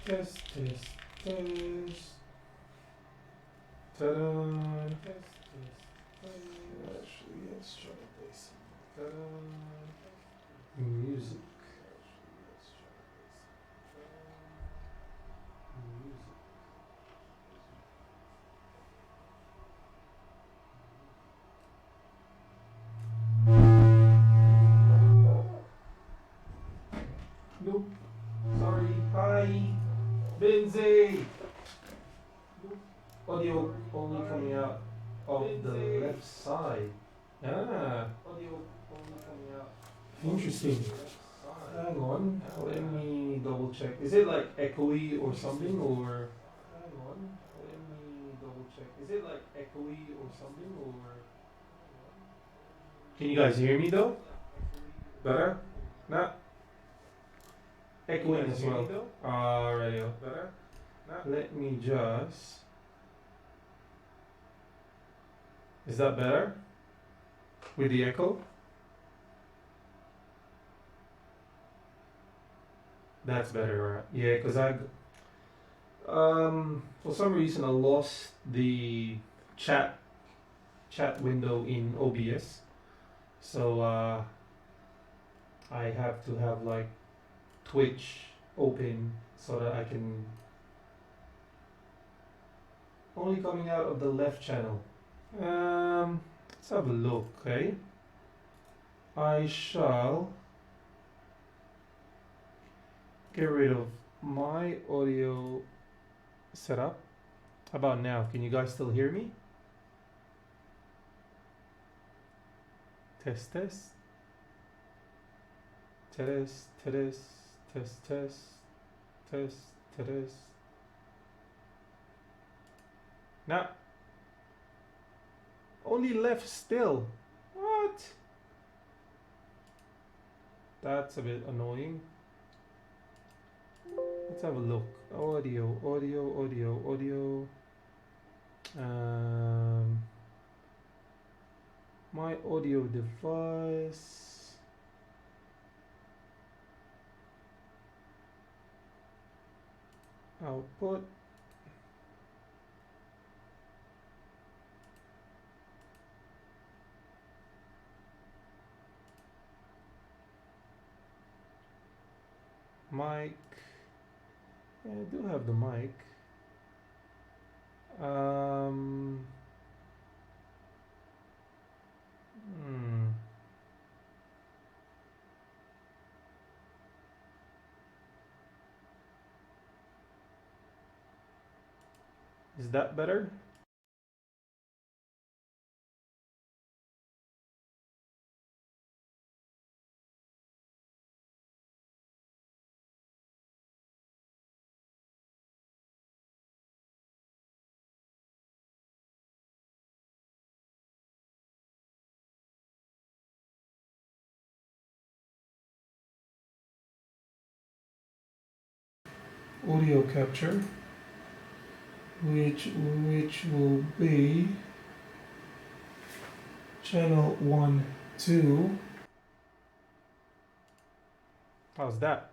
Test, test, test. Ta-da. Test, test, test. Actually, let's try to play some. Ta-da. Music. Actually, let's try to play some. Music. Nope. Sorry. Hi. Benzie. Audio only coming out of the left side. Ah. Audio only coming out. Interesting. Hang on. Let me double check. Is it like echoey or something, or? Hang on. Let me double check. Is it like echoey or something, or? Can you guys hear me though? Better? Nah. Echoing as well. Alrighty. Better? Nah. Let me just. Is that better? With the echo? That's better, right? Yeah, because for some reason I lost the chat window in OBS, so I have to have like Twitch open so that I can only coming out of the left channel. Let's have a look, okay? I shall get rid of my audio setup. How about now? Can you guys still hear me? Test, test. Test, test, test, test, test, test. Now, only left still. What? That's a bit annoying. Let's have a look. Audio, audio, audio, audio. My audio device. Output. Mic. Yeah, I do have the mic. Is that better? Audio capture, which will be channel 1, 2. How's that?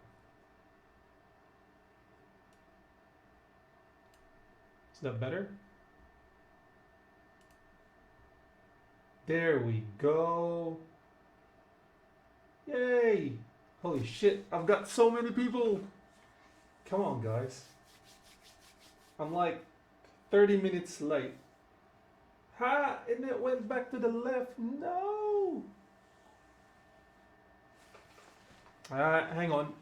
Is that better? There we go. Yay! Holy shit, I've got so many people. Come on, guys. I'm like 30 minutes late. Ha! And it went back to the left. No! Hang on.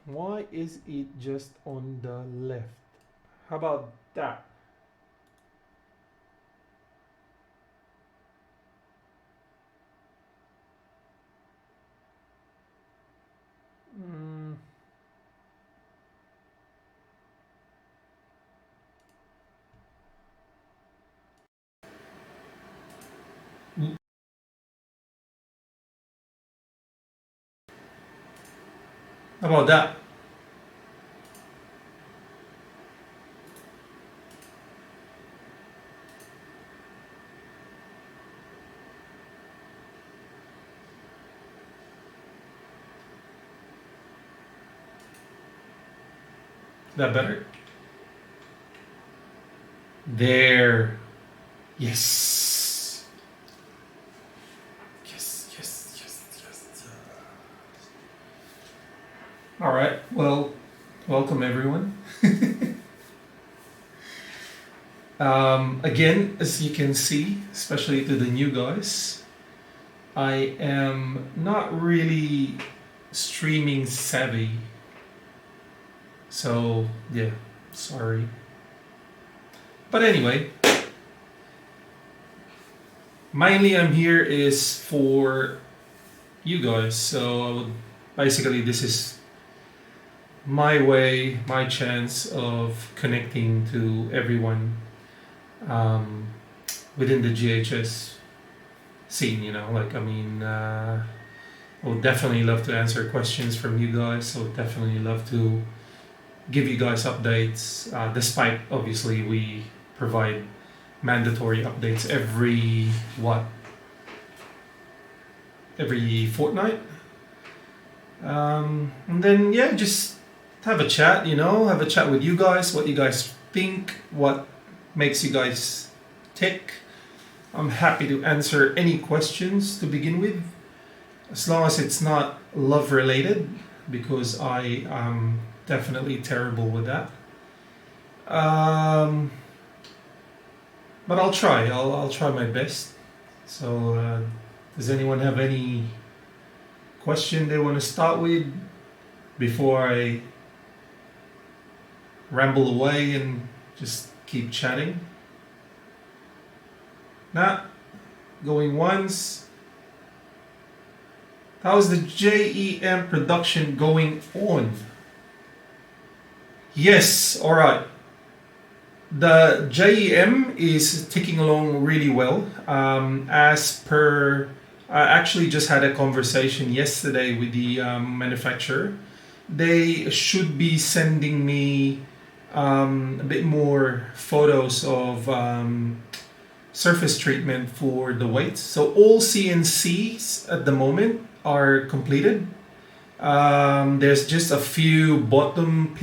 Why is it just on the left? How about that? How about that? That better? There. Yes. Yes. All right. Well, welcome everyone. Again, as you can see, especially to the new guys, I am not really streaming savvy. So, yeah, sorry. But anyway, mainly I'm here is for you guys. So I would basically, this is my way, my chance of connecting to everyone within the GHS scene, you know, like, I mean, I would definitely love to answer questions from you guys. I would definitely love to give you guys updates, despite obviously we provide mandatory updates every fortnight. And then, yeah, just have a chat, you know, have a chat with you guys, what you guys think, what makes you guys tick. I'm happy to answer any questions to begin with, as long as it's not love related, because I am definitely terrible with that. But I'll try. I'll try my best. So, does anyone have any question they want to start with before I ramble away and just keep chatting? Nah, going once. How's the JEM production going on? Yes, alright. The JEM is ticking along really well. As per, I actually just had a conversation yesterday with the manufacturer. They should be sending me a bit more photos of surface treatment for the weights. So all CNCs at the moment are completed. There's just a few bottom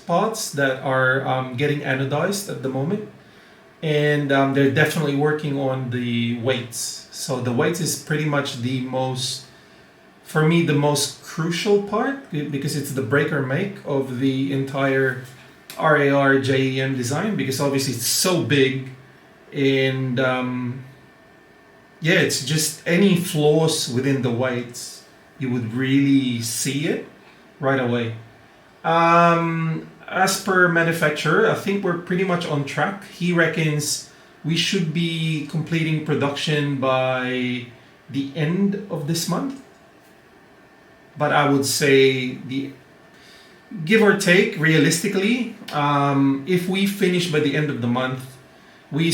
parts that are getting anodized at the moment, and they're definitely working on the weights. So the weights is pretty much for me, the most crucial part, because it's the break or make of the entire RAR JEM design, because obviously it's so big, and yeah, it's just any flaws within the weights, you would really see it right away. As per manufacturer, I think we're pretty much on track. He reckons we should be completing production by the end of this month. But I would say, give or take, realistically, if we finish by the end of the month, we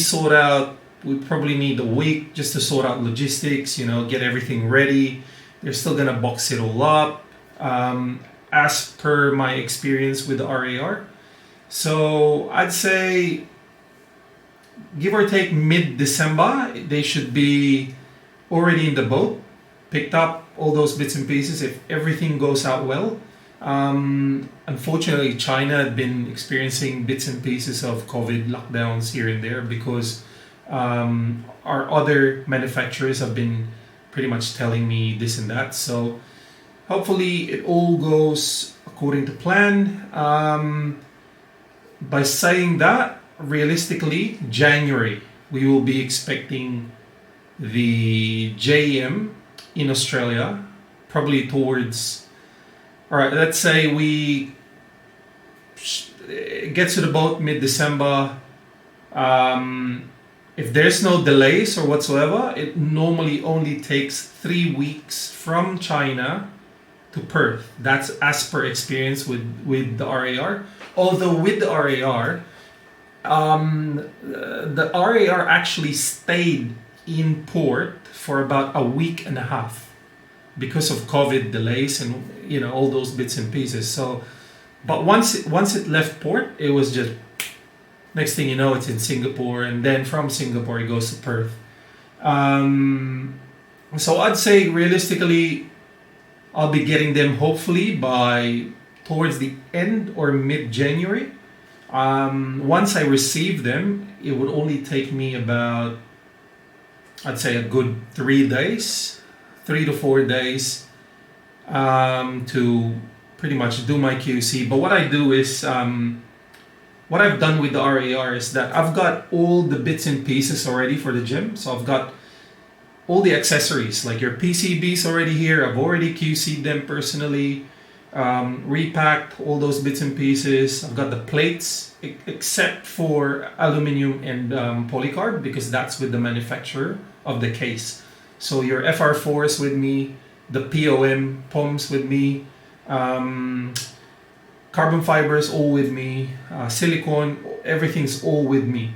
probably need a week just to sort out logistics, you know, get everything ready. They're still gonna box it all up, as per my experience with the RAR. So I'd say, give or take mid-December, they should be already in the boat, picked up all those bits and pieces if everything goes out well. Unfortunately, China had been experiencing bits and pieces of COVID lockdowns here and there, because our other manufacturers have been pretty much telling me this and that. So hopefully it all goes according to plan. By saying that, realistically, January, we will be expecting the JEM in Australia, probably towards, all right, let's say we get to the boat mid-December. If there's no delays or whatsoever, it normally only takes 3 weeks from China to Perth. That's as per experience with the RAR. Although with the RAR, the RAR actually stayed in port for about a week and a half because of COVID delays and, you know, all those bits and pieces. So, but once it left port, it was just, next thing you know, it's in Singapore, and then from Singapore it goes to Perth. So I'd say realistically, I'll be getting them hopefully by towards the end or mid-January. Once I receive them, it would only take me about, I'd say, a good 3 days, 3 to 4 days, to pretty much do my QC. But what I do is, what I've done with the RAR is that I've got all the bits and pieces already for the gym. So I've got all the accessories, like your PCBs already here. I've already QC'd them personally, repacked all those bits and pieces. I've got the plates, except for aluminum and polycarb, because that's with the manufacturer of the case. So your FR4 is with me, the POM's with me, carbon fibers all with me, silicone, everything's all with me.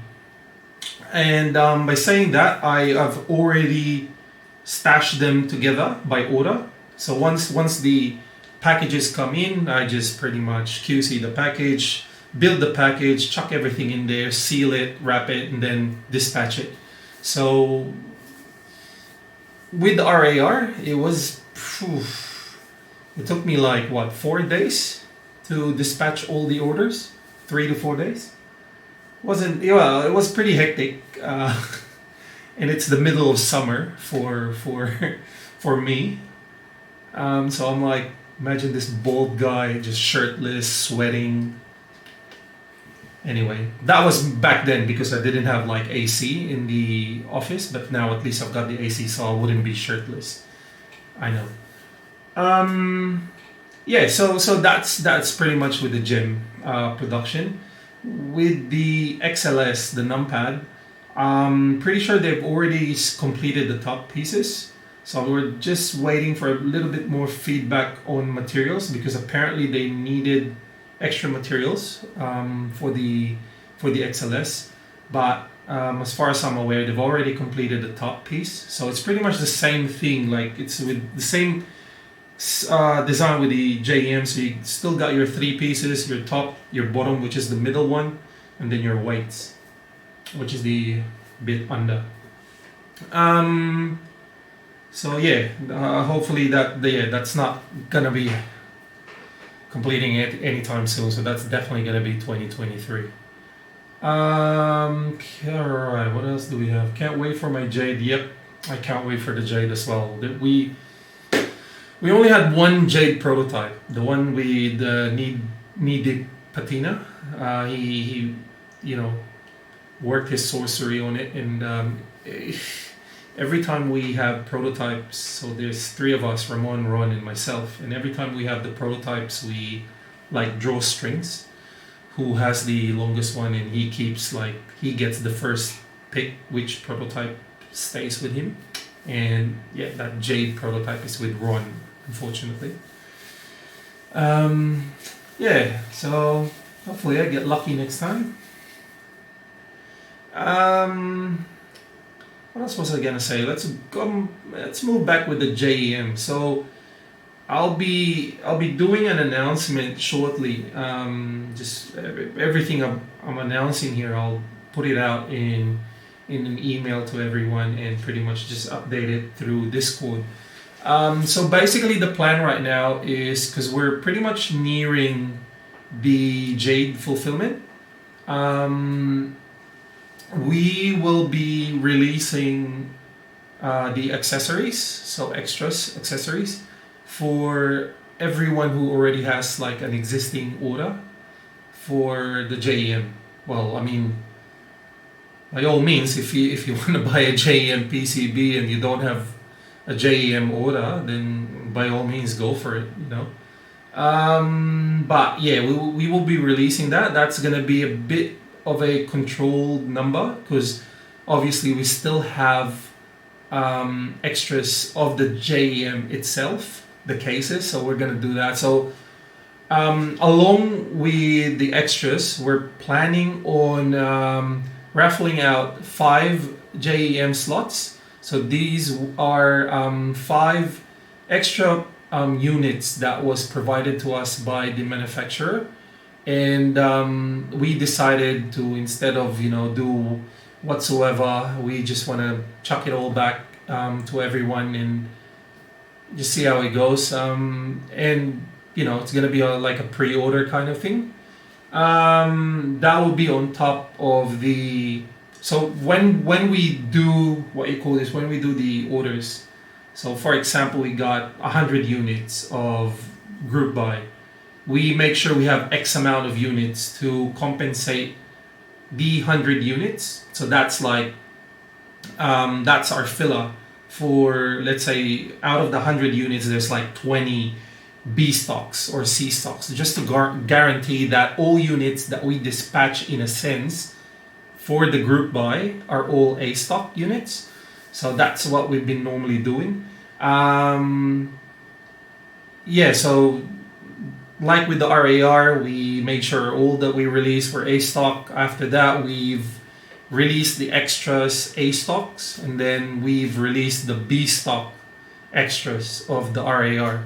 And by saying that, I have already stashed them together by order. So once the packages come in, I just pretty much QC the package, build the package, chuck everything in there, seal it, wrap it, and then dispatch it. So with the RAR, it took me like, what, 4 days to dispatch all the orders? 3 to 4 days? It was pretty hectic, and it's the middle of summer for me. So I'm like, imagine this bald guy just shirtless, sweating. Anyway, that was back then because I didn't have like AC in the office, but now at least I've got the AC, so I wouldn't be shirtless. I know. Yeah, so that's pretty much with the gym production. With the XLS, the numpad, pretty sure they've already completed the top pieces. So we're just waiting for a little bit more feedback on materials, because apparently they needed extra materials for the XLS. But as far as I'm aware, they've already completed the top piece. So it's pretty much the same thing. Like, it's with the same design with the JEM. So you still got your 3 pieces, your top, your bottom, which is the middle one, and then your weights, which is the bit under. So yeah, hopefully that's not gonna be completing it anytime soon. So that's definitely gonna be 2023. Alright, what else do we have? Can't wait for my jade. Yep, I can't wait for the jade as well. We only had one jade prototype, the one with the knee deep patina. He worked his sorcery on it, and every time we have prototypes, so there's 3 of us, Ramon, Ron, and myself, and every time we have the prototypes, we like draw strings, who has the longest one, and he gets the first pick which prototype stays with him. And yeah, that jade prototype is with Ron, unfortunately. Yeah, so hopefully I get lucky next time. What else was I gonna say? Let's move back with the JEM. So I'll be doing an announcement shortly. Just everything I'm announcing here, I'll put it out in an email to everyone, and pretty much just update it through Discord. So basically the plan right now is, because we're pretty much nearing the jade fulfillment, we will be releasing the accessories, so accessories for everyone who already has like an existing order for the JEM. Well, I mean, by all means, if you want to buy a JEM PCB and you don't have a JEM order, then by all means go for it, But yeah, we will be releasing that. That's gonna be a bit of a controlled number, because obviously we still have extras of the JEM itself, the cases, so we're gonna do that. So along with the extras, we're planning on raffling out 5 JEM slots. So these are 5 extra units that was provided to us by the manufacturer. And we decided to, instead of do whatsoever, we just want to chuck it all back to everyone and just see how it goes. And it's gonna be like a pre-order kind of thing. That will be on top of the. So when we do when we do the orders. So for example, we got 100 units of group buy. We make sure we have X amount of units to compensate the 100 units. So that's like that's our filler for, let's say, out of the 100 units, there's like 20 B stocks or C stocks, just to guarantee that all units that we dispatch, in a sense, for the group buy are all A stock units. So that's what we've been normally doing. So like with the RAR, we made sure all that we released were A stock. After that, we've released the extras A stocks, and then we've released the B stock extras of the RAR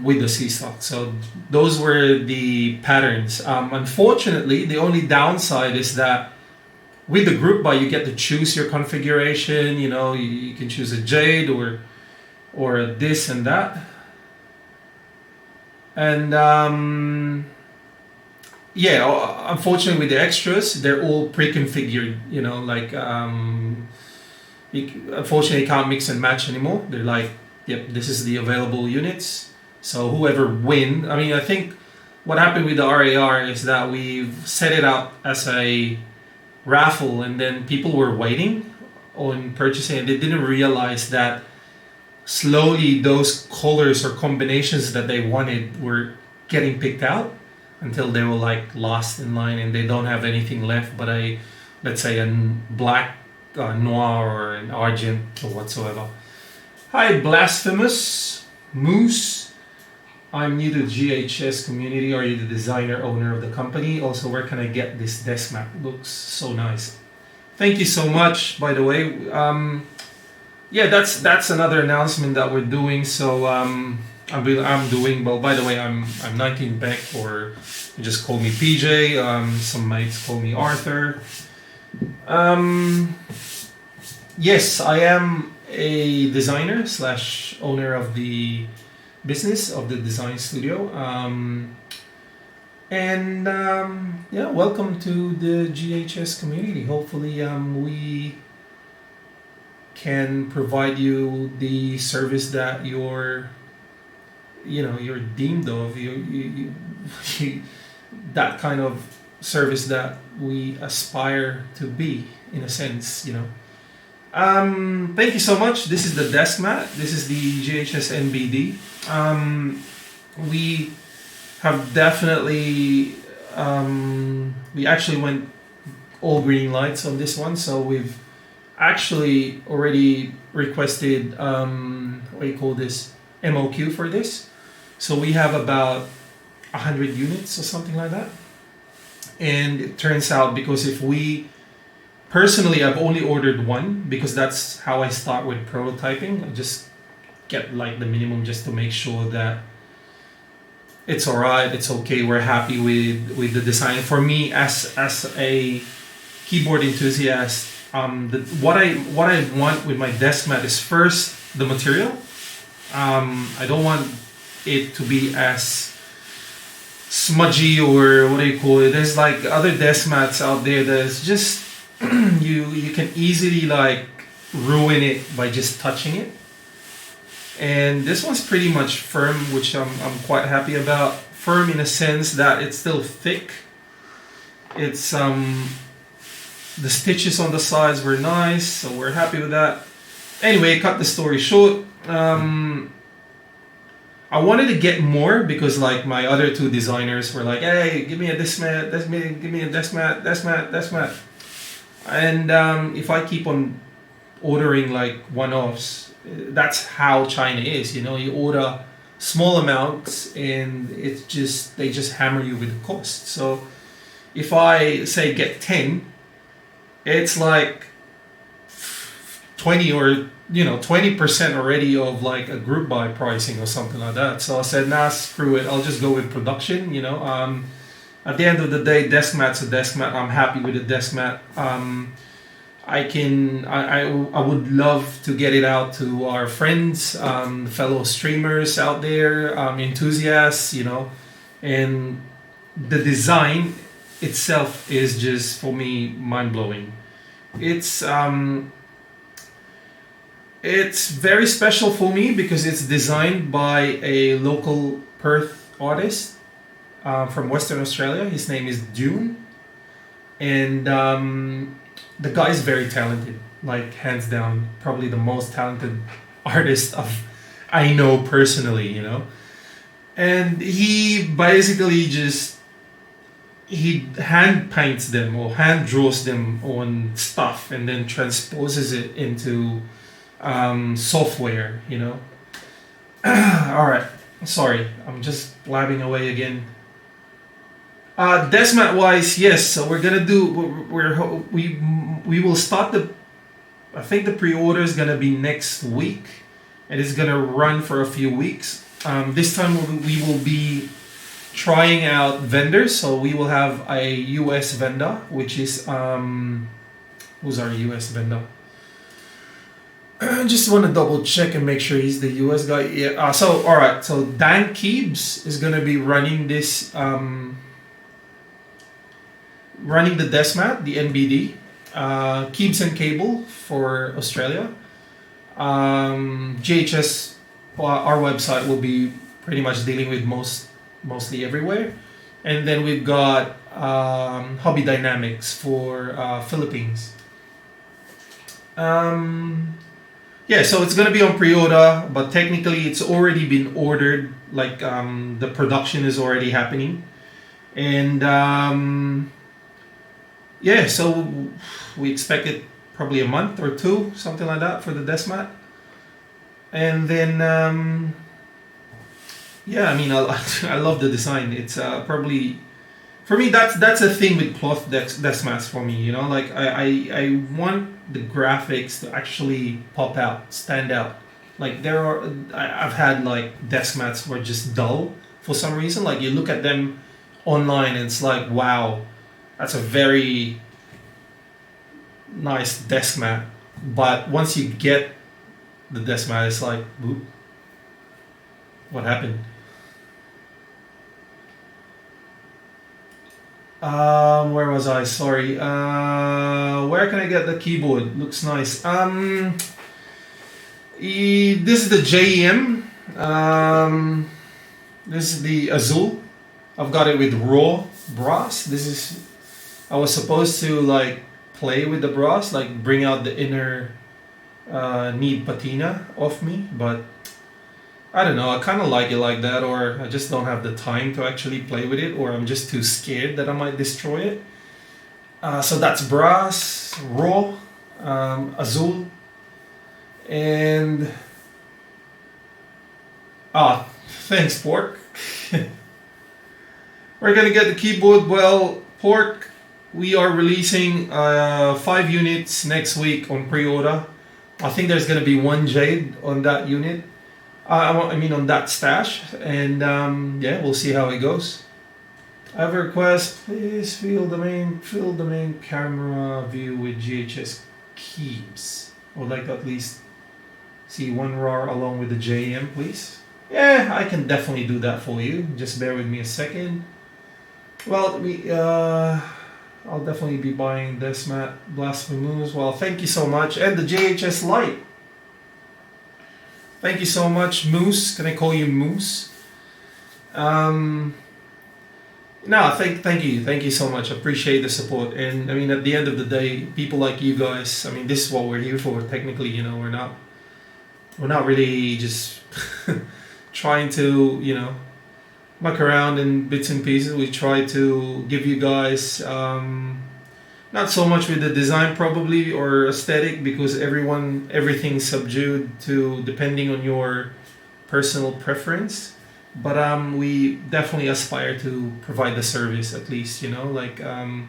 with the C stock. So those were the patterns. Unfortunately, the only downside is that with the group buy, you get to choose your configuration. You can choose a Jade or a this and that. And unfortunately with the extras, they're all pre-configured. Unfortunately, you can't mix and match anymore. They're like, yep, this is the available units. So whoever win, I think what happened with the RAR is that we've set it up as a raffle, and then people were waiting on purchasing, and they didn't realize that slowly those colors or combinations that they wanted were getting picked out until they were like lost in line, and they don't have anything left but let's say a black noir or an argent or whatsoever. Hi Blasphemous Moose, I'm new to the GHS community. Are you the designer, owner of the company? Also, where can I get this desk mat? Looks so nice. Thank you so much, by the way. That's another announcement that we're doing. So I'm doing, well, by the way, I'm 19 Beck, or you just call me PJ. Some mates call me Arthur. Yes, I am a designer / owner of the business of the design studio. Welcome to the GHS community. Hopefully we can provide you the service that you're deemed of, that kind of service that we aspire to be, in a sense. Thank you so much. This is the desk mat. This is the GHS NBD. We have definitely we actually went all green lights on this one, so we've actually already requested MOQ for this. So we have about 100 units or something like that. And it turns out, because personally, I've only ordered one, because that's how I start with prototyping. I just get like the minimum just to make sure that it's alright, it's okay, we're happy with the design. For me, as a keyboard enthusiast, what I want with my desk mat is, first, the material. I don't want it to be as smudgy, or what do you call it. There's like other desk mats out there that's just you can easily like ruin it by just touching it. And this one's pretty much firm, which I'm quite happy about. Firm in a sense that it's still thick. It's the stitches on the sides were nice, so we're happy with that. Anyway, cut the story short. I wanted to get more, because like my other two designers were like, hey, give me a desk mat, give me a desk mat. And if I keep on ordering like one-offs, that's how China is. You order small amounts and they just hammer you with the cost. So if I say get 10, it's like 20 or 20% already of like a group buy pricing or something like that. So I said, nah, screw it, I'll just go with production. At the end of the day, desk mat's a desk mat. I'm happy with the desk mat. I would love to get it out to our friends, fellow streamers out there, enthusiasts, you know, and the design itself is just for me mind blowing. It's um, it's very special for me because it's designed by a local Perth artist from Western Australia. His name is Dune, and the guy is very talented, like hands down, probably the most talented artist of I know personally, you know. And he basically just he hand paints them or hand draws them on stuff and then transposes it into software, you know. All right, sorry, I'm just blabbing away again. Desmat wise, yes. So we're gonna do. We will start the. I think the pre-order is gonna be next week, and it's gonna run for a few weeks. This time we will be trying out vendors. So we will have a US vendor, which is who's our US vendor? I just want to double check and make sure he's the US guy. Yeah. So all right. So Dan Keebs is gonna be running this. Running the Desmat, the NBD, Keebs and Cable for Australia. GHS, our website will be pretty much dealing with mostly everywhere, and then we've got Hobby Dynamics for Philippines. Yeah, so it's gonna be on pre-order, but technically it's already been ordered. Like the production is already happening, and yeah, so we expect it probably a month or two, something like that, for the Desmat. And then, yeah, I mean, I love the design. It's probably, for me, that's a thing with cloth Desmats for me, you know? Like, I want the graphics to actually pop out, stand out. Like, I've had, like, Desmats were just dull for some reason. Like, you look at them online and it's like, wow, that's a very nice desk mat, but once you get the desk mat, it's like, whoop, what happened? Where was I? Sorry. Where can I get the keyboard? Looks nice. This is the JEM. This is the Azul. I've got it with raw brass. I was supposed to like play with the brass, like bring out the inner need patina off me, but I don't know, I kind of like it like that, or I just don't have the time to actually play with it, or I'm just too scared that I might destroy it. So that's brass, raw, Azul, and thanks Pork. We're gonna get the keyboard. Well, Pork, we are releasing 5 units next week on pre-order. I think there's gonna be 1 Jade on that unit. I mean on that stash, and yeah, we'll see how it goes. I have a request. Please fill the main camera view with GHS Keebs. I would like to at least see 1 RAR along with the JM, please. Yeah, I can definitely do that for you. Just bear with me a second. Well, I'll definitely be buying this mat, Blasphemous. Well, thank you so much, and the JHS Lite. Thank you so much, Moose. Can I call you Moose? No, thank you so much. Appreciate the support. And I mean, at the end of the day, people like you guys, I mean, this is what we're here for. Technically, you know, we're not really just trying to, you know, muck around in bits and pieces. We try to give you guys not so much with the design probably or aesthetic, because everything's subdued to depending on your personal preference, but we definitely aspire to provide the service, at least, you know, like yeah.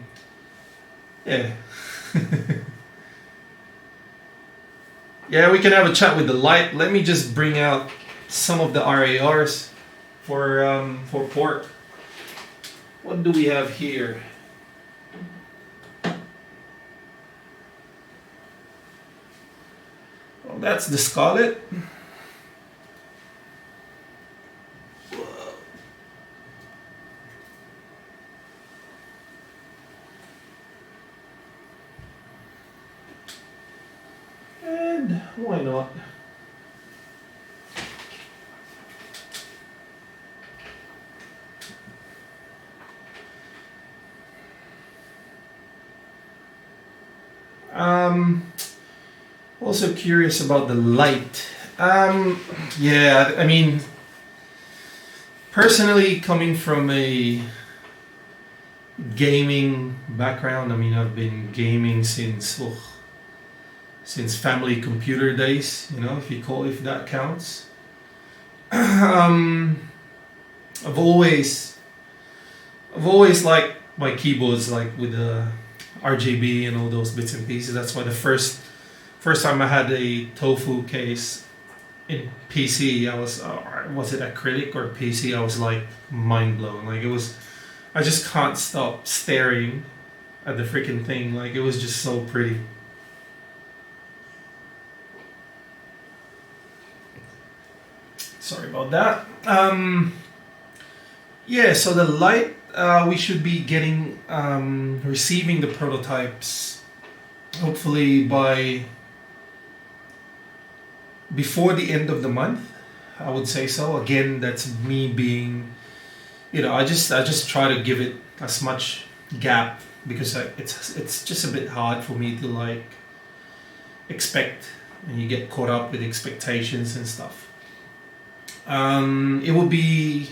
Yeah, we can have a chat with the light. Let me just bring out some of the RARs for Pork. What do we have here? Well, that's the Scarlet. And why not? Also curious about the light. Yeah, I mean, personally, coming from a gaming background, I mean, I've been gaming since family computer days, you know, if that counts. I've always liked my keyboards like with the RGB and all those bits and pieces. That's why the first time I had a Tofu case in PC, I was it acrylic or PC? I was like mind blown. Like I just can't stop staring at the freaking thing. Like it was just so pretty. Sorry about that. Yeah, so the light, we should be getting, receiving the prototypes hopefully before the end of the month, I would say so. Again, that's me being, you know, I just try to give it as much gap because it's just a bit hard for me to like expect, and you get caught up with expectations and stuff. It will be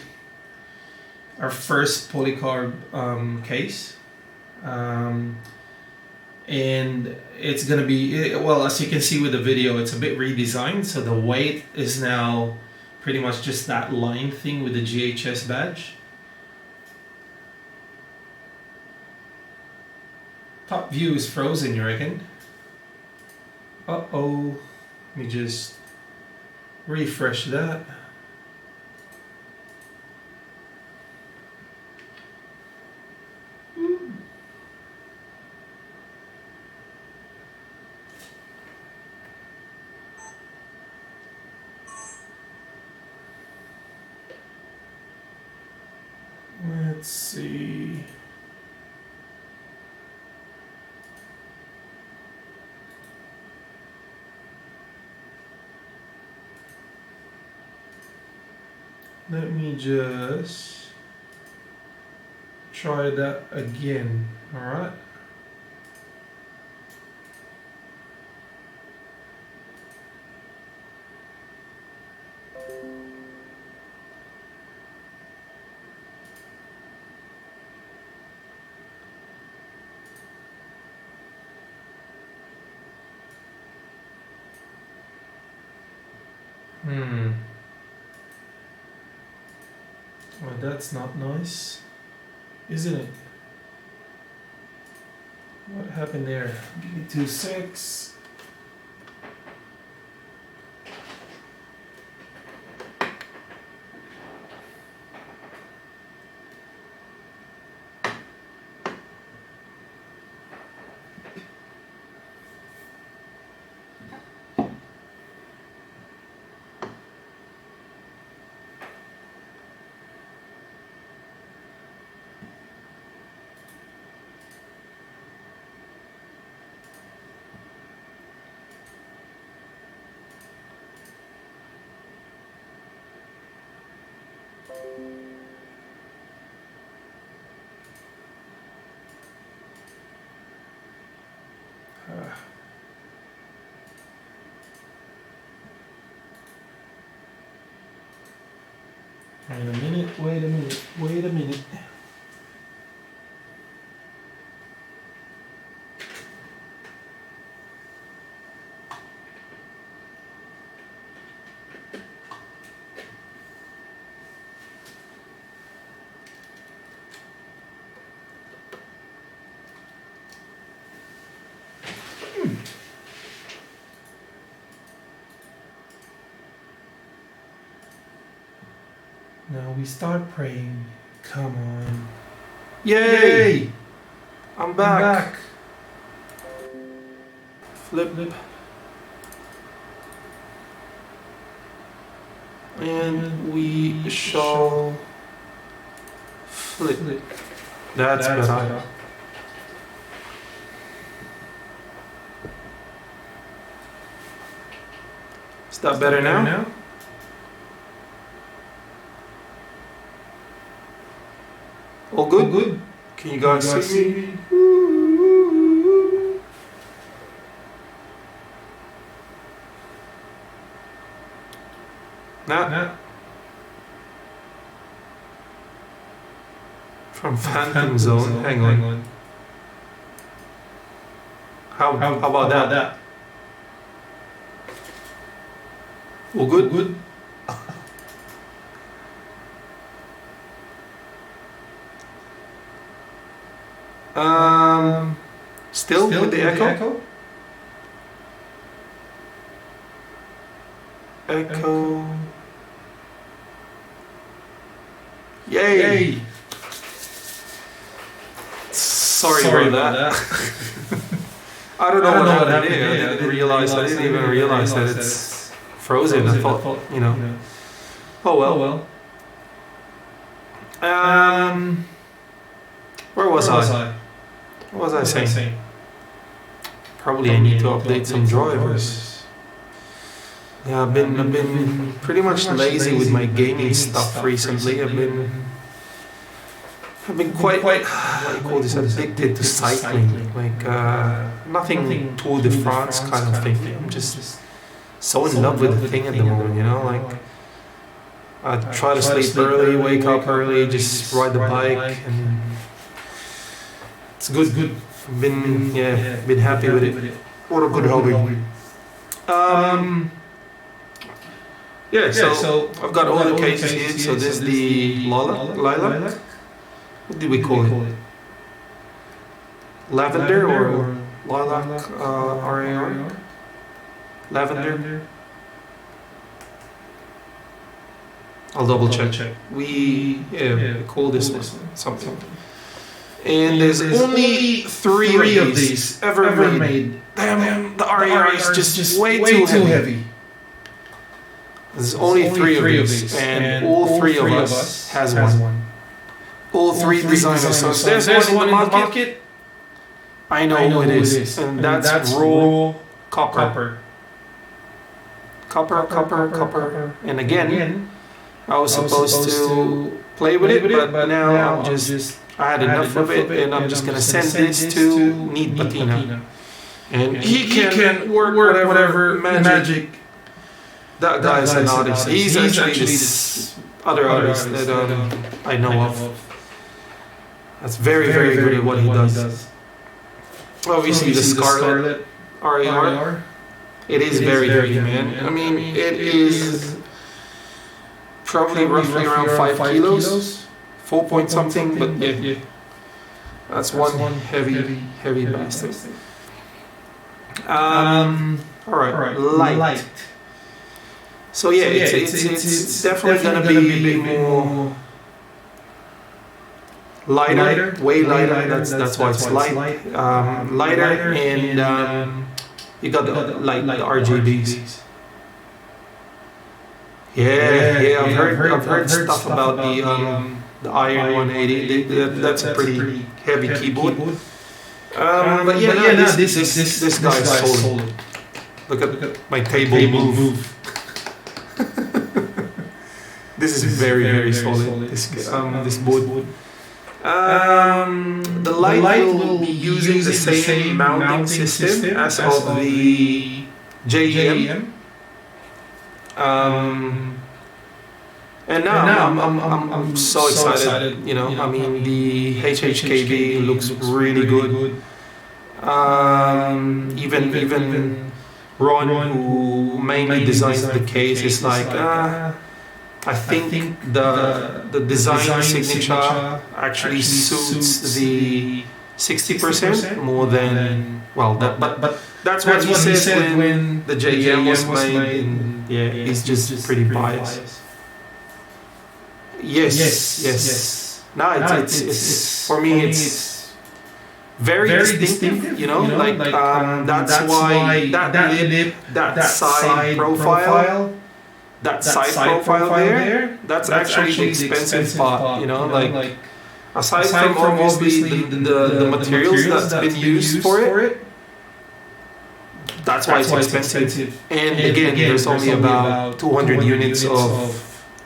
our first polycarb case, and it's gonna be, well, as you can see with the video, it's a bit redesigned, so the weight is now pretty much just that line thing with the GHS badge. Top view is frozen, you reckon? Uh-oh, let me just refresh that. Let's see. Let me just try that again, all right? Well, that's not nice, isn't it? What happened there? Give me 2 secs. Wait a minute. Now we start praying. Come on. Yay! I'm back. Flip. and we shall flip. That's better. Is that better now? All good? Good. Can you guys see me? Nah. From Phantom Zone. Hang on. How about that? All good? Good. Still with the echo? Echo. Yay! Sorry about that. I don't know what happened here. I didn't even realize that it's frozen. I thought, you know. Oh well. Where was I? What was I saying? Probably I need to update some drivers. Yeah, I've been pretty much lazy with my gaming stuff recently. I've been quite what do you call this, addicted to cycling. Like nothing Tour de France kind of thing. I'm just so in love with the thing at the moment, you know. Like I try to sleep early, wake up early, just ride the bike, and it's good. Been happy with it. What a good hobby. Yeah, so I've got all the cases here. So this is the lilac. What did we call it? Lavender or lilac? RAR? Lavender. I'll double check. We call this one something. And there's only three of these ever made. Damn, the RAR is just way too heavy. There's only three of these, and all three of us has one. All three designers. So there's one in the market. I know who it is, and that's raw copper. Copper. And again, I was supposed to play with it, but now I had enough of it, and I'm just gonna send this to Need Patina, and he can work whatever magic. That guy is an artist. He's actually this other artist that I know of. That's very good at what he does. Obviously the Scarlet RAR. It is very heavy, man. I mean, it is probably roughly around 5 kilos. 4 point something, but yeah. That's one heavy bastard. Alright, light. So yeah, it's definitely gonna be a bit more lighter, way lighter. That's why it's light. Lighter, and you got the RGBs. Yeah. I've heard stuff about the Iron 180. That's a pretty heavy keyboard. But this guy is solid. Look at my table move. This is very solid. This board. The light will be using the same mounting system as of the JEM. And now I'm so excited. You know, I mean, the HHKB looks really good. Even Ron, who mainly designs the case, is like, I think the design signature actually suits the 60% more than, well, but that's what he said when the JM was made, and yeah, he's just pretty biased. Yes. No, it's for me, it's very distinctive, you know, like that's why that lip, that side profile, that side profile there, that's actually the expensive part, you know, like aside from obviously the materials that's been used for it, that's why it's expensive. And again, there's only about 200 units of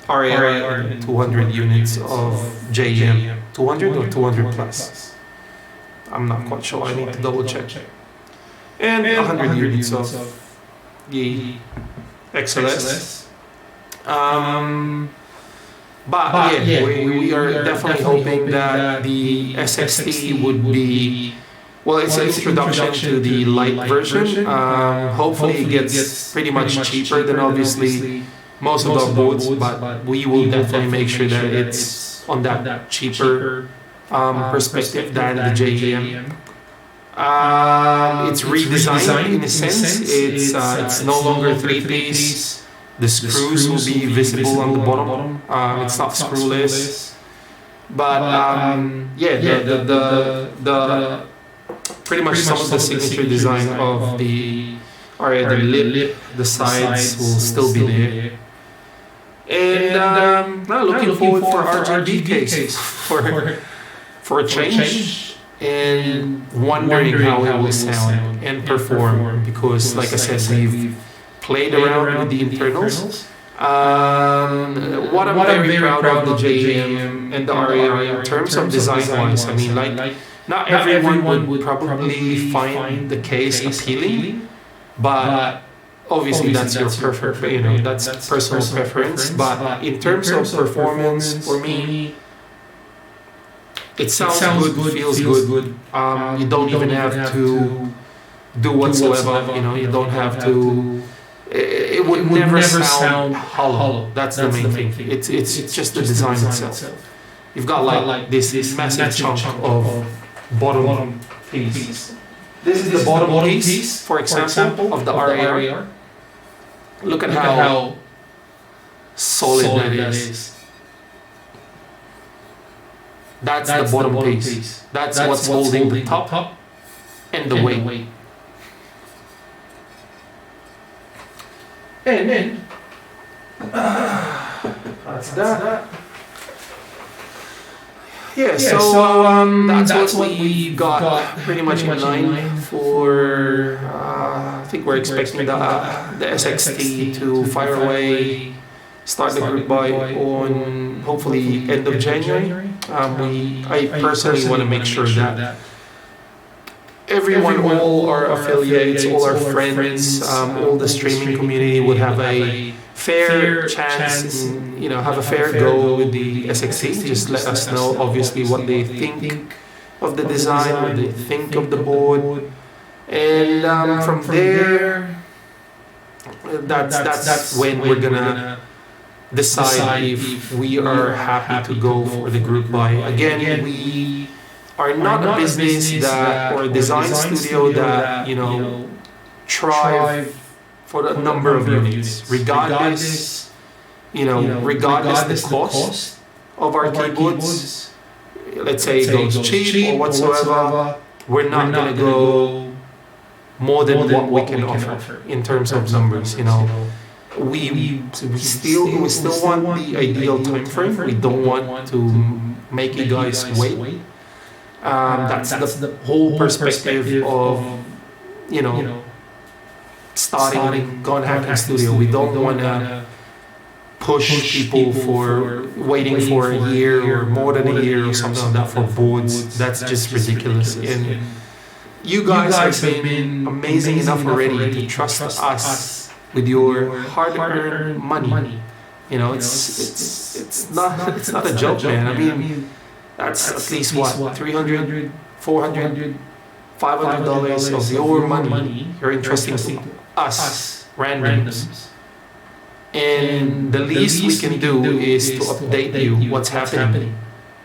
RAR and 200 units of JEM. 200 or 200 plus. I'm not quite sure, I need to double check. And 100 units of the XLS. But yeah, we are definitely hoping that the SXT would be, well, it's an introduction to the light version. Hopefully it gets pretty much cheaper than obviously most of our boards, but we will definitely make sure that it's on that cheaper perspective than the JEM. It's redesigned in a sense. It's no longer 3-piece. The screws will be visible on the bottom. It's not screwless. But yeah, the pretty much some of the signature design of the lip, the sides will still be there. And looking forward for RGB cases for a change, and wondering how it will sound and perform, because like I said, we've played around with the internals. What I'm very proud of the JEM and the RAR in terms of design wise, I mean, like not everyone would probably find the case appealing, but obviously that's your preference, you know, that's personal preference. But in terms of performance, for me, it sounds good, feels good. You don't even have to do whatsoever, you know, you don't have to. It would never sound hollow. That's the main thing. It's just the design itself. You've got like this massive chunk of bottom piece. This is the bottom piece, for example, of the RAR. Look at how solid that is. That's the bottom piece. That's what's holding the top and the weight. And then that's that. Yeah, so that's what we got pretty much in line for. I think we're expecting the SXT to fire away, start the group buy on hopefully end of January. I personally want to make sure that everyone, all our affiliates, all our friends, all the streaming community would have a fair chance, and, you know, have a fair go with the SXT. Just let us know, obviously, what they think of the design, what they think of the board, and from there, that's when we're gonna decide if we are happy to go for the group buy. Again, we are not a business that, or a design studio that, you know, strive for the number of units, regardless, you know, regardless the cost of our keyboards. Let's say it goes cheap or whatsoever, we're not gonna go more than what we can offer in terms of numbers. You know, we still want the ideal time frame. We don't want to make you guys wait. That's the whole perspective of, you know, starting Gone Hacking Studio. We don't want to push people for waiting for a year or more than a year or something like that for boards. That's just ridiculous. And you guys have been amazing enough already to trust us with your hard-earned money. You know, it's not a joke, man. I mean, that's at least what, $300, $400, $500 of your money you're entrusting to us randoms. And the least we can do is to update you what's happening.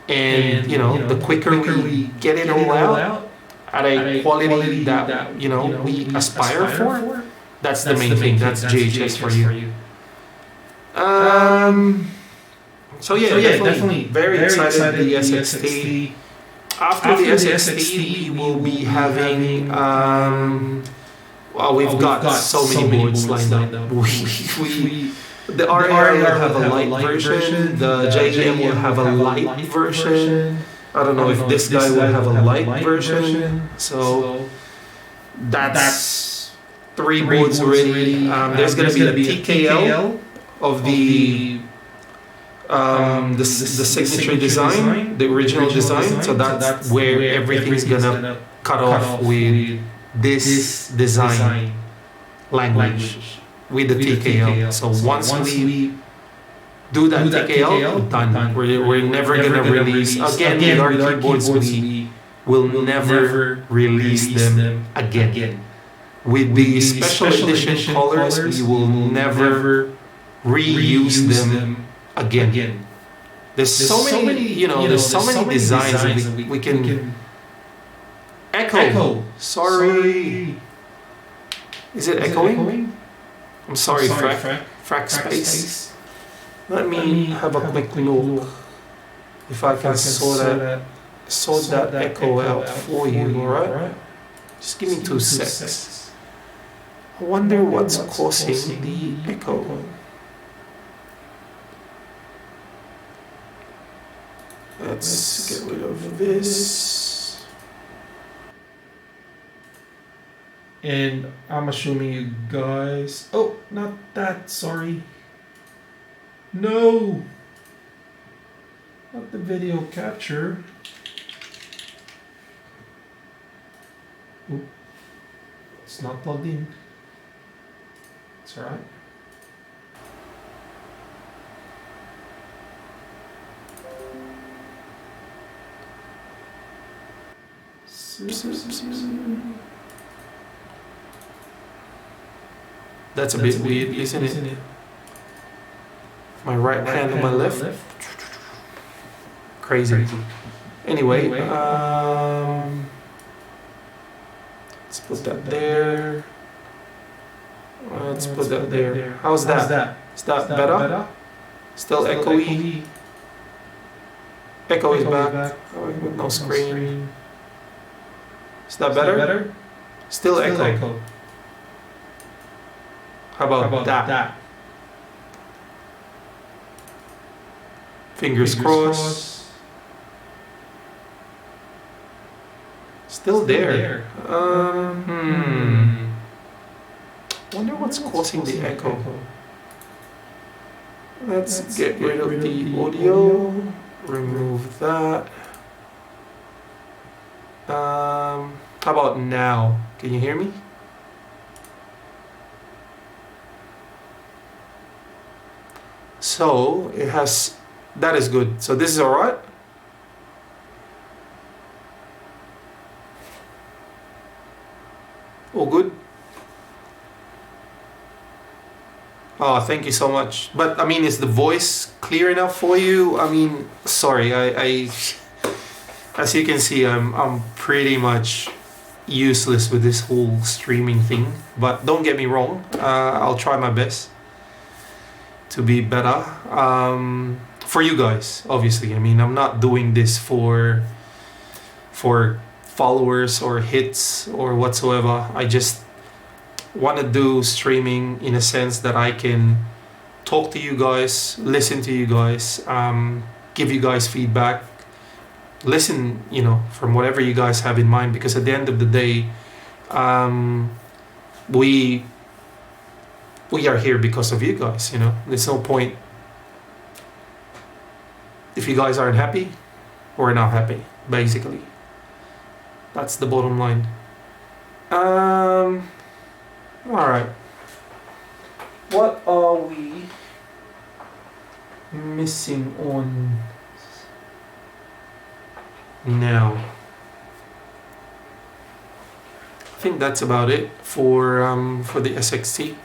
And, you know, the quicker we get it all out at a quality that, you know, we aspire for, that's the main thing. That's GHS for you. So yeah, definitely very excited the SXT. After the SXT, we will be having, well, we've got so many boards lined up. The RAR will have a light version, the JEM will have a light version. I don't know if this guy will have a light version. So that's 3 boards already. There's going to be a TKL of the signature design, the original design. So that's where everything's going to cut off with this design language with the TKL. So once we do that TKL, done. We're never gonna release again with our keyboards. We will never release them again. With the special edition colors, we will never reuse them again. There's so many, there's so many designs that we can. Echo. Sorry. Is it echoing? I'm sorry, frac space. Let me have a quick look if I can sort that echo out for you, alright? Just give me 2 seconds. I wonder what's causing the echo. Let's get rid of this. And I'm assuming you guys... Oh, not that, sorry. No! Not the video capture. Oop. It's not plugged in. It's alright. That's a bit weird, isn't it? My right hand on my left. Crazy. Anyway, let's put that there. Let's put that there. How's that? Is that better? Still echoey. Echo is back. With no screen. Is that better? Still echo. How about that? Fingers crossed. Still there. Wonder what's causing the echo. Let's get rid of the audio. Remove that. How about now? Can you hear me? So it has, that is good. So this is alright. All good. Oh, thank you so much. But I mean, is the voice clear enough for you? I mean, sorry, I as you can see, I'm pretty much useless with this whole streaming thing. But don't get me wrong, I'll try my best to be better for you guys. Obviously, I mean, I'm not doing this for followers or hits or whatsoever. I just want to do streaming in a sense that I can talk to you guys, listen to you guys, give you guys feedback, listen, from whatever you guys have in mind, because at the end of the day, we are here because of you guys. There's no point if you guys aren't happy, we're not happy, basically. That's the bottom line. Alright. What are we missing on now? I think that's about it for the SXT.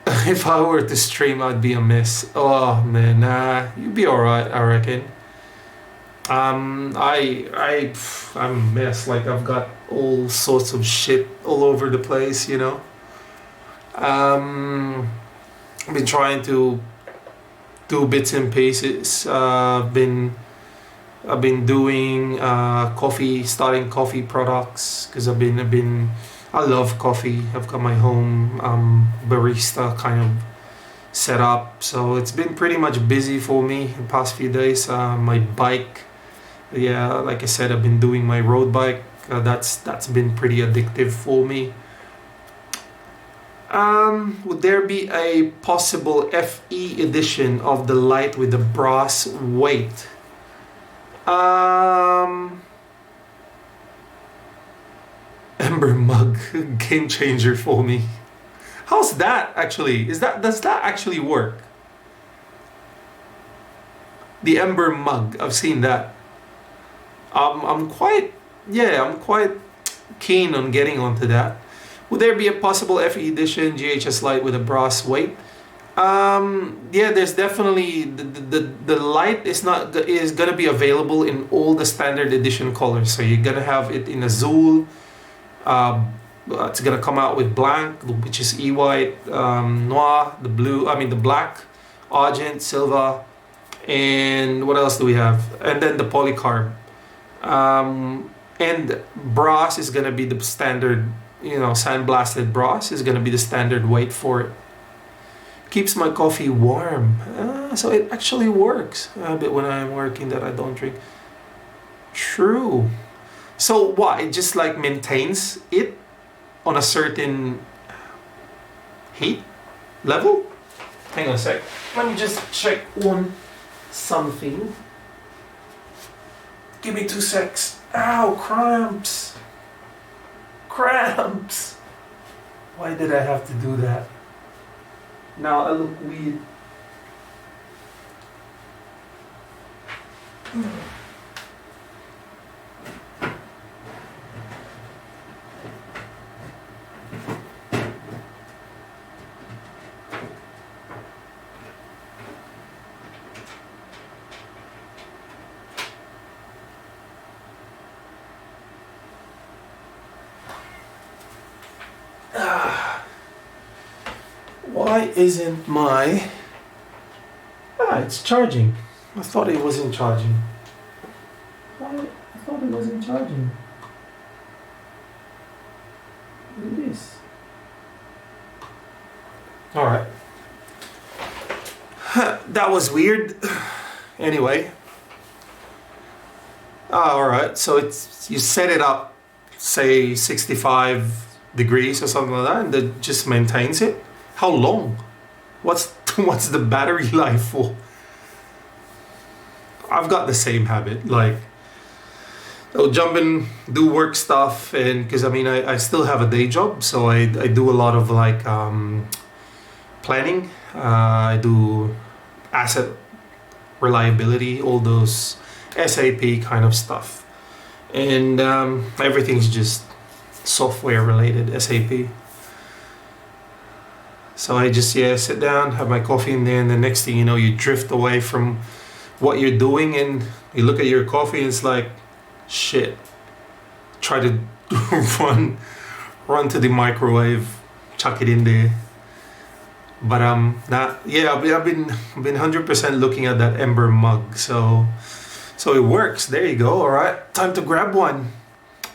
If I were to stream, I'd be a mess. Oh man, nah, you'd be alright, I reckon. I'm a mess. Like, I've got all sorts of shit all over the place, I've been trying to do bits and pieces. I've been doing starting coffee products, because I I love coffee. I've got my home barista kind of set up, so it's been pretty much busy for me the past few days. My bike, yeah, like I said, I've been doing my road bike. That's been pretty addictive for me. Would there be a possible FE edition of the light with the brass weight? Ember mug, game changer for me. How's that actually? Does that actually work? The Ember mug, I've seen that. I'm quite keen on getting onto that. Would there be a possible FE edition GHS light with a brass weight? Yeah, there's definitely the light is gonna be available in all the standard edition colors. So you're gonna have it in azul. It's gonna come out with blank, which is E-white, noir, the blue. I mean the black, argent, silver, and what else do we have? And then the polycarb. And brass is gonna be the standard. You know, sandblasted brass is gonna be the standard weight for it. Keeps my coffee warm. So it actually works. A bit when I'm working that I don't drink. True. So what? It just like maintains it on a certain heat level? Hang on a sec. Let me just check on something. Give me 2 secs. Ow, cramps. Cramps. Why did I have to do that? Now I look weird. Why isn't my... it's charging. I thought it wasn't charging. I thought it wasn't charging. It is. Alright. That was weird. Anyway. Alright, so it's you set it up, say 65 degrees or something like that, and it just maintains it. How long? What's the battery life for? I've got the same habit, like I'll jump in, do work stuff, and because I mean I still have a day job, so I do a lot of like planning. I do asset reliability, all those SAP kind of stuff, and everything's just software related, SAP. So I just sit down, have my coffee in there, and the next thing you know, you drift away from what you're doing, and you look at your coffee, and it's like, shit. Try to run to the microwave, chuck it in there. But I've been 100% looking at that Ember mug, so it works. There you go. All right, time to grab one.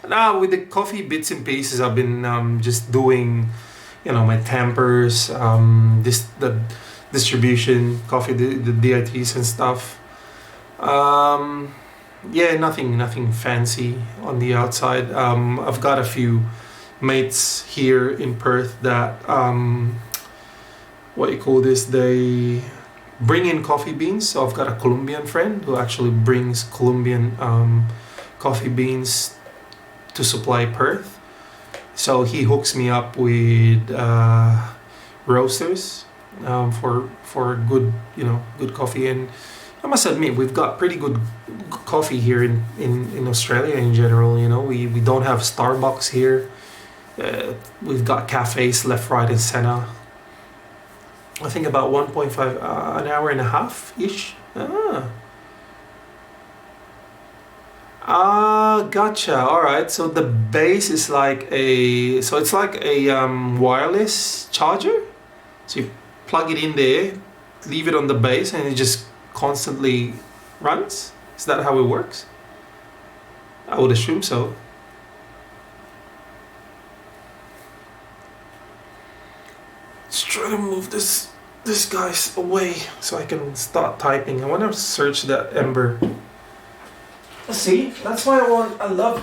Now with the coffee bits and pieces, I've been just doing, my tampers, the distribution, coffee, the DITs and stuff. Nothing fancy on the outside. I've got a few mates here in Perth that, they bring in coffee beans. So I've got a Colombian friend who actually brings Colombian coffee beans to supply Perth. So he hooks me up with roasters for good coffee, and I must admit we've got pretty good coffee here in Australia in general. We don't have Starbucks here. We've got cafes left, right, and center. I think about 1.5 an hour and a half ish. Gotcha. All right. So the base is like it's like a wireless charger. So you plug it in there, leave it on the base, and it just constantly runs. Is that how it works? I would assume so. Let's try to move this guy's away so I can start typing. I want to search that Ember. See, that's why I love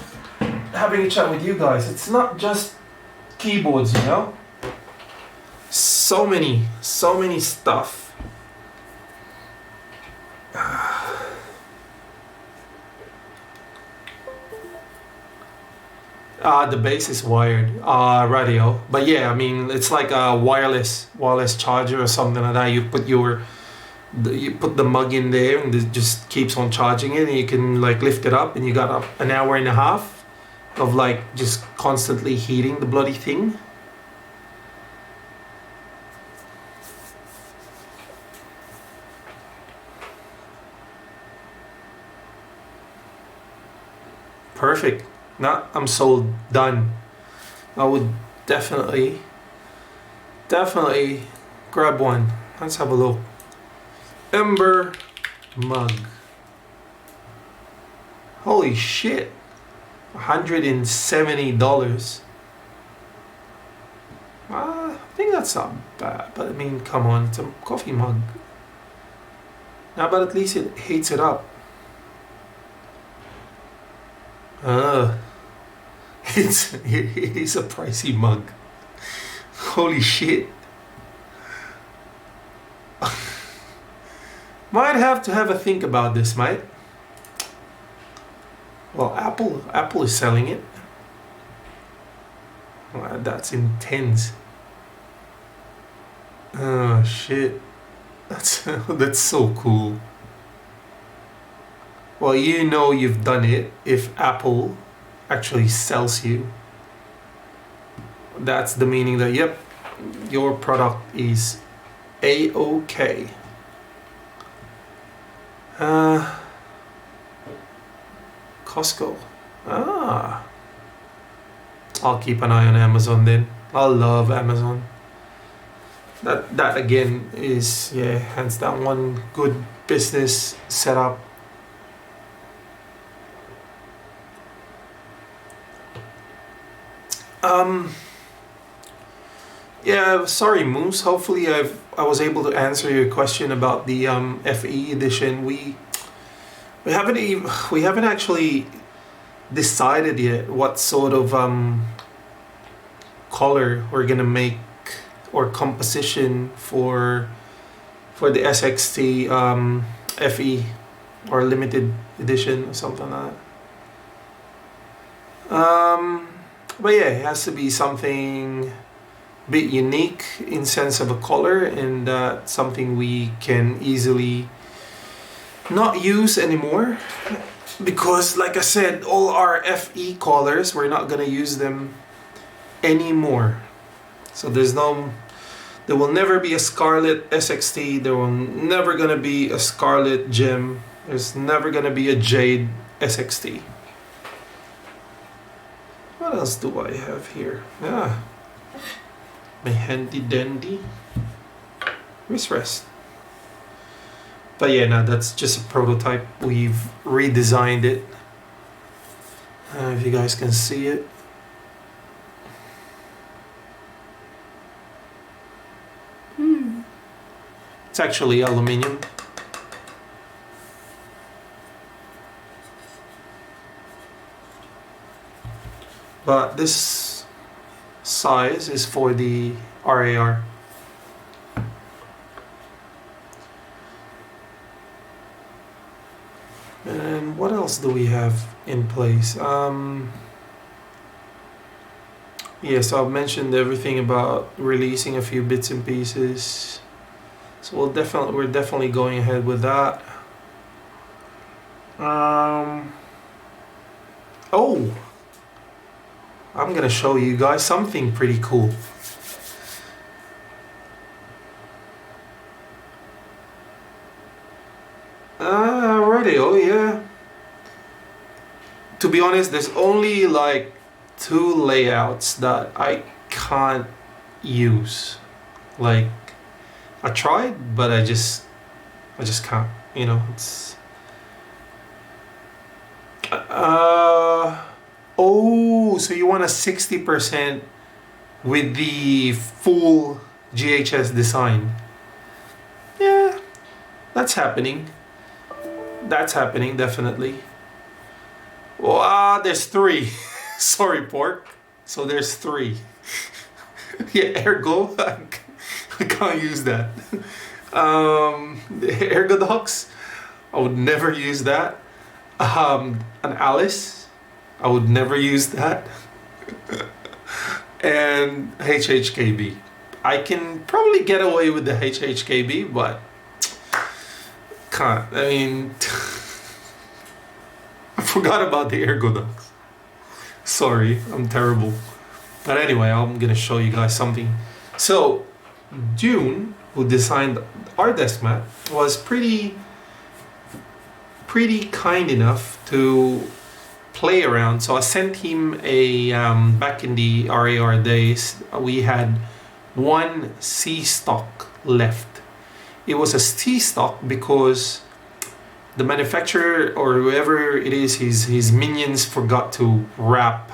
having a chat with you guys. It's not just keyboards, you know. So many stuff. The base is wired, radio. But yeah, I mean, it's like a wireless charger or something like that. You put the mug in there and it just keeps on charging it, and you can like lift it up, and you got an hour and a half of like just constantly heating the bloody thing. Perfect. Nah, I'm sold. Done. I would definitely grab one. Let's have a look. Ember mug. Holy shit. $170. I think that's not bad, but I mean, come on, it's a coffee mug. Nah, but at least it heats it up. It is a pricey mug. Holy shit. Might have to have a think about this, mate. Well, Apple is selling it. Well, that's intense. Oh shit. That's so cool. Well, you know you've done it if Apple actually sells you. That's the meaning that, yep, your product is A-OK. Costco. I'll keep an eye on Amazon then. I love Amazon. That again is, yeah, hands down one good business setup. Yeah, sorry Moose, hopefully I was able to answer your question about the FE edition. We haven't actually decided yet what sort of color we're gonna make or composition for the SXT FE or limited edition or something like that. But yeah, it has to be something a bit unique in sense of a color, and something we can easily not use anymore, because like I said, all our FE colors, we're not gonna use them anymore. So there will never be a Scarlet SXT, there will never gonna be a Scarlet Gem, there's never gonna be a Jade SXT. What else do I have here? My handy dandy wrist rest. But yeah, no, that's just a prototype. We've redesigned it. If you guys can see it. It's actually aluminum. But this size is for the RAR. And what else do we have in place? Yeah, so I've mentioned everything about releasing a few bits and pieces. So we're definitely going ahead with that. Oh, I'm gonna show you guys something pretty cool. Radio, yeah. To be honest, there's only like 2 layouts that I can't use. Like, I tried, but I just can't. You know, it's. Oh, so you want a 60% with the full GHS design. Yeah, that's happening. That's happening, definitely. Wow, there's 3. Sorry, pork. So there's 3. Yeah, ergo, I can't use that. Ergo docs, I would never use that. An Alice, I would never use that. And HHKB. I can probably get away with the HHKB, but can't. I mean, I forgot about the ergodox. Sorry, I'm terrible. But anyway, I'm gonna show you guys something. So, June, who designed our desk mat, was pretty kind enough to play around. So I sent him a back in the RAR days, we had 1 C stock left. It was a C stock because the manufacturer or whoever it is, his minions forgot to wrap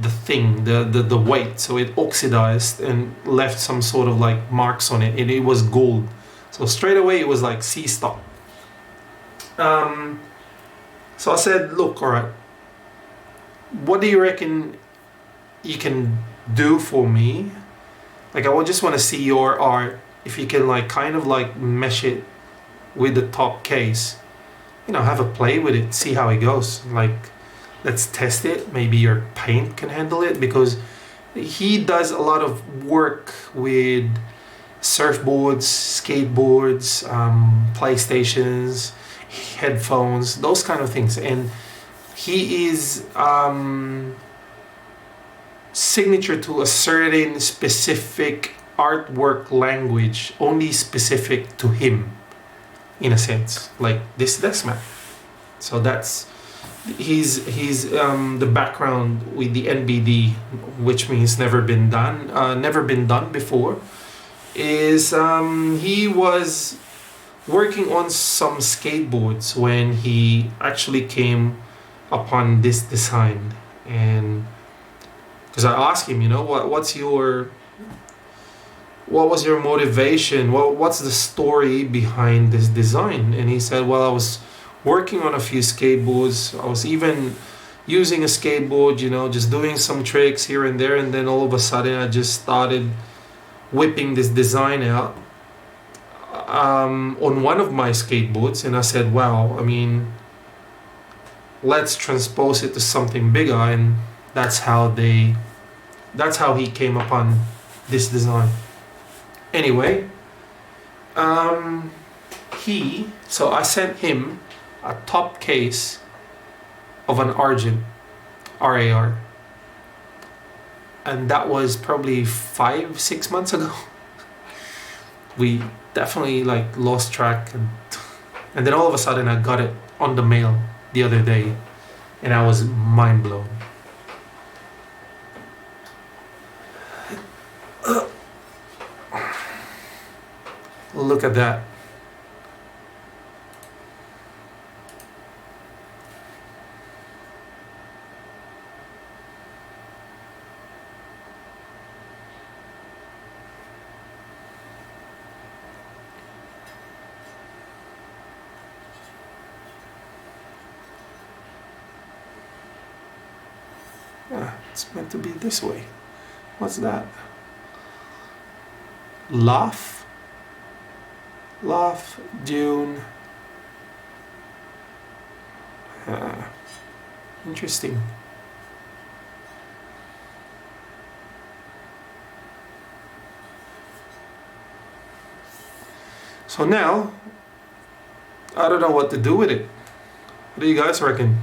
the thing, the weight, so it oxidized and left some sort of like marks on it, and it was gold. So straight away it was like C stock. So I said, look, all right, what do you reckon you can do for me? Like, I would just want to see your art, if you can like kind of like mesh it with the top case, you know, have a play with it, see how it goes. Like, let's test it. Maybe your paint can handle it, because he does a lot of work with surfboards, skateboards, PlayStations, headphones, those kind of things. And he is signature to a certain specific artwork language, only specific to him, in a sense, like this desk mat. So that's he's the background with the NBD, which means never been done before, is he was working on some skateboards when he actually came upon this design. And because I asked him, you know, what was your motivation, what's the story behind this design? And he said, well, I was working on a few skateboards, I was even using a skateboard, you know, just doing some tricks here and there, and then all of a sudden I just started whipping this design out on one of my skateboards, and I said, wow, I mean, let's transpose it to something bigger. And that's how he came upon this design. Anyway, so I sent him a top case of an Argent RAR, and that was probably 5-6 months ago. We definitely like lost track, and then all of a sudden I got it on the mail the other day, and I was mind blown. Look at that. Ah, it's meant to be this way. What's that? Laugh, Dune. Interesting. So now, I don't know what to do with it. What do you guys reckon?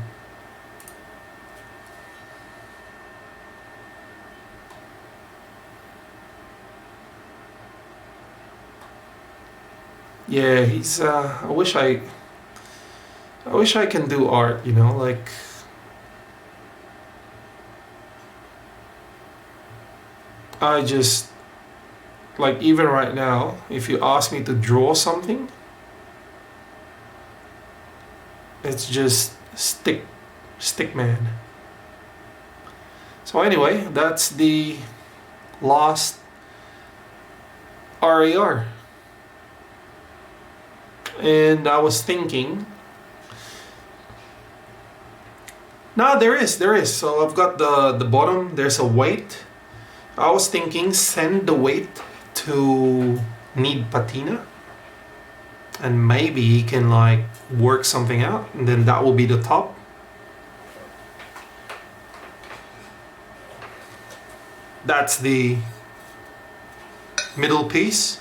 Yeah, he's I wish I can do art, you know, like I just, like, even right now, if you ask me to draw something, it's just stick man. So anyway, that's the last RAR. And I was thinking, no, there is. So I've got the bottom, there's a weight. I was thinking send the weight to Need Patina, and maybe he can like work something out, and then that will be the top. That's the middle piece.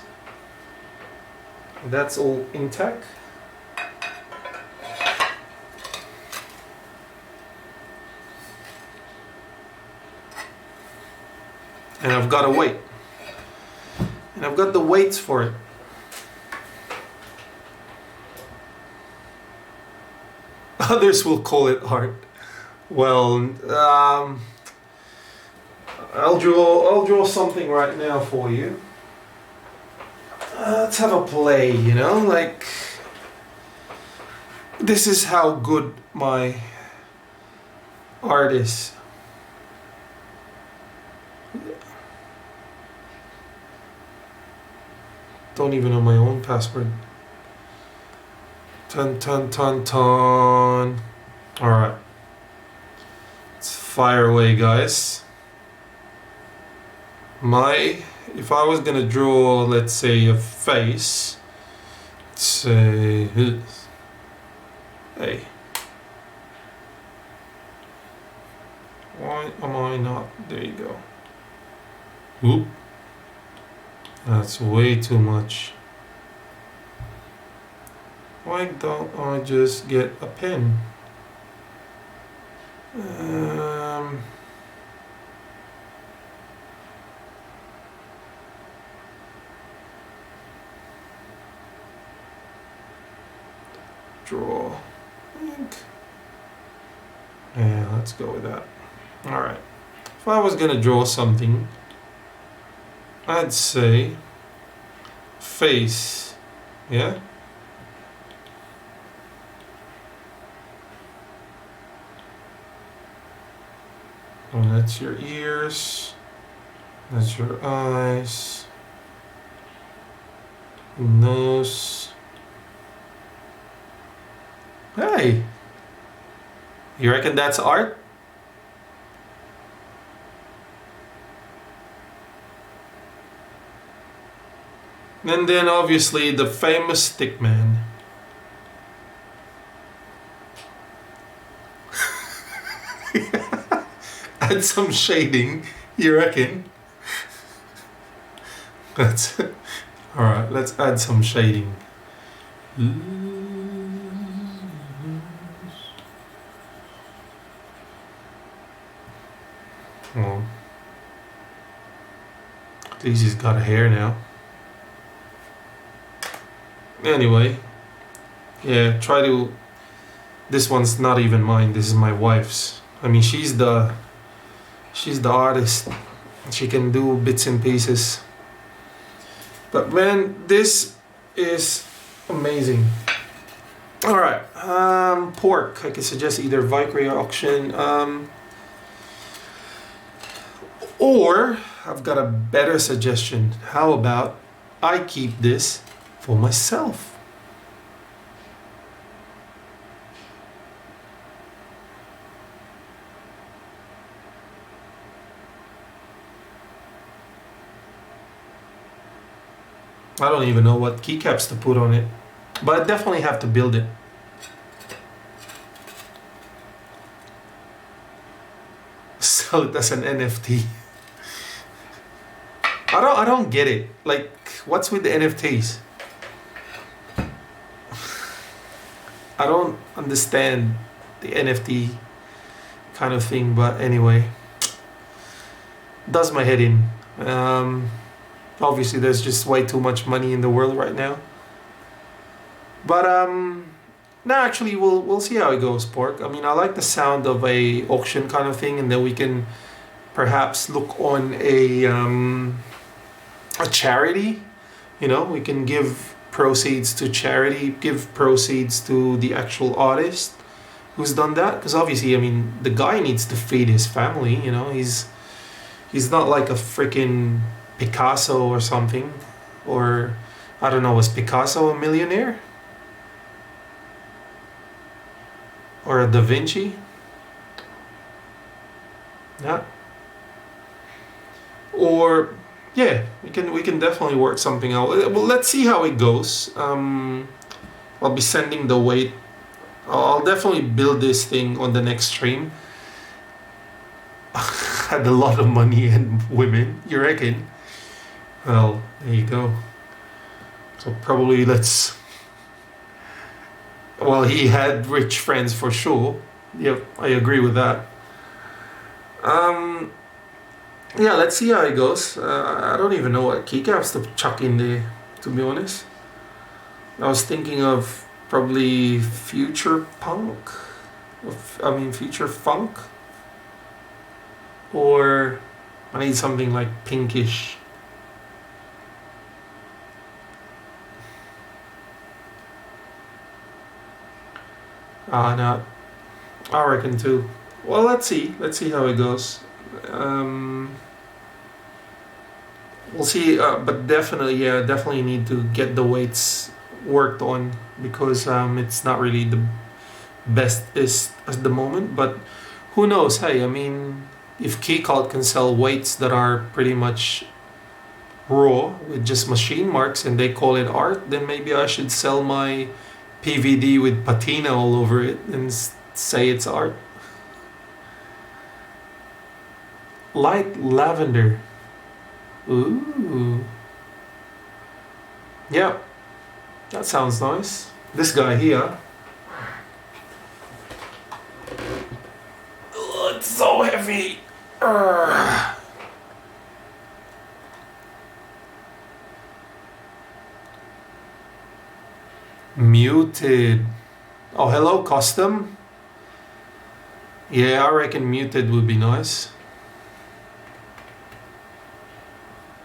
That's all intact. And I've got a weight. And I've got the weights for it. Others will call it art. Well, I'll draw something right now for you. Let's have a play, you know, like this is how good my art is. Don't even know my own password. Ton. Alright. Let's fire away, guys. If I was gonna draw, let's say, a face, let's say, hey, why am I not? There you go. Whoop. That's way too much. Why don't I just get a pen? Draw ink. Yeah, let's go with that. Alright. If I was gonna draw something, I'd say face. Yeah? And that's your ears. That's your eyes. Nose. Hey, you reckon that's art? And then obviously the famous stick man. Add some shading, you reckon? That's alright, let's add some shading. Oh. At least he's got hair now. Anyway, yeah, this one's not even mine, this is my wife's. I mean, she's the artist. She can do bits and pieces. But man, this is amazing. Alright, pork. I can suggest either Victory auction, or I've got a better suggestion. How about I keep this for myself? I don't even know what keycaps to put on it, but I definitely have to build it. Sell it as an NFT. I don't get it. Like, what's with the NFTs? I don't understand the NFT kind of thing, but anyway, does my head in. Obviously there's just way too much money in the world right now. But no, actually we'll see how it goes, Pork. I mean, I like the sound of a auction kind of thing, and then we can perhaps look on a charity. You know, we can give proceeds to charity, give proceeds to the actual artist who's done that, because obviously, I mean, the guy needs to feed his family, you know. He's not like a freaking Picasso or something. Or, I don't know, was Picasso a millionaire? Or a Da Vinci? Yeah. Or, yeah, we can definitely work something out. Well, let's see how it goes. I'll be sending the weight. I'll definitely build this thing on the next stream. Had a lot of money and women, you reckon? Well, there you go. So probably let's... Well, he had rich friends for sure. Yep, I agree with that. Yeah, let's see how it goes. I don't even know what keycaps to chuck in there, to be honest. I was thinking of probably future punk. Future funk. Or I need something like pinkish. No, I reckon too. Well, let's see how it goes. We'll see, but definitely need to get the weights worked on, because it's not really the best is at the moment, but who knows. Hey, I mean, if Keycult can sell weights that are pretty much raw with just machine marks and they call it art, then maybe I should sell my PVD with patina all over it and say it's art. Light lavender. Ooh. Yeah, that sounds nice. This guy here. Oh, it's so heavy. Urgh. Muted. Oh, hello, custom. Yeah, I reckon muted would be nice.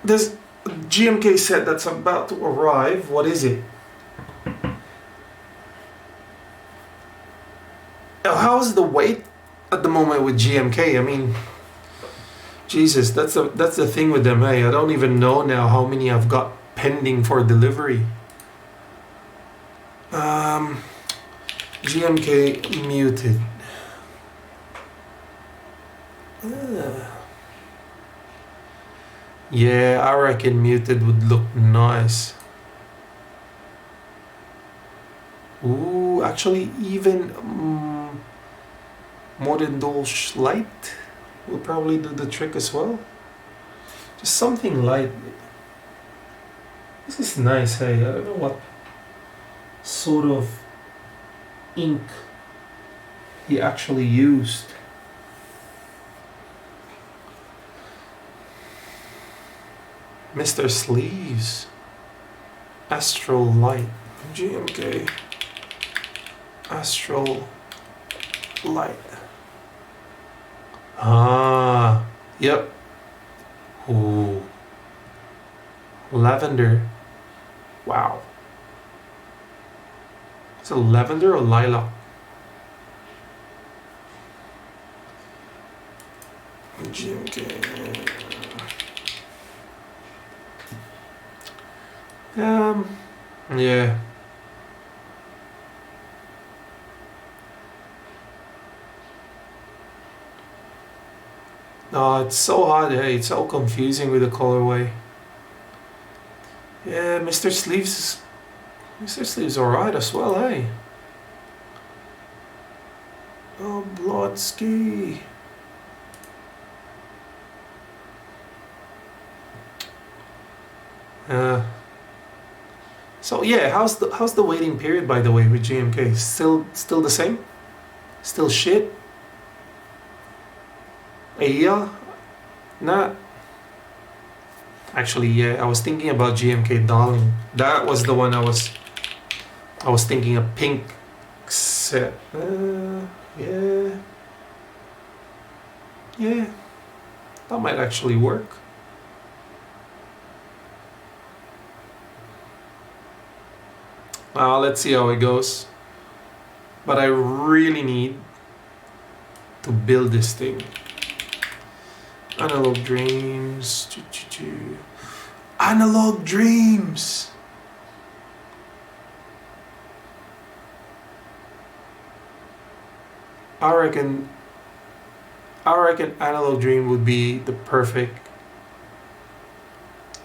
This GMK set that's about to arrive, what is it? How's the weight at the moment with GMK? I mean, Jesus, that's the thing with them, hey. I don't even know now how many I've got pending for delivery. GMK muted. Yeah, I reckon muted would look nice. Ooh, actually even Modern Dolch Light will probably do the trick as well. Just something light. This is nice, hey. I don't know what sort of ink he actually used. Mr. Sleeves. Astral Light. GMK. Astral Light. Ah, yep. Ooh. Lavender. Wow. Is it lavender or lilac? GMK. Yeah. No, it's so hard, hey. It's so confusing with the colorway. Yeah, Mr. Sleeves alright as well, hey. Oh, Blodsky. So yeah, how's the waiting period, by the way, with GMK? Still the same? Still shit? A year? Nah. Actually, yeah, I was thinking about GMK Darling. That was the one I was thinking a pink set. Yeah. Yeah. That might actually work. Let's see how it goes. But I really need to build this thing. Analog Dreams. Analog Dreams. I reckon Analog Dream would be the perfect.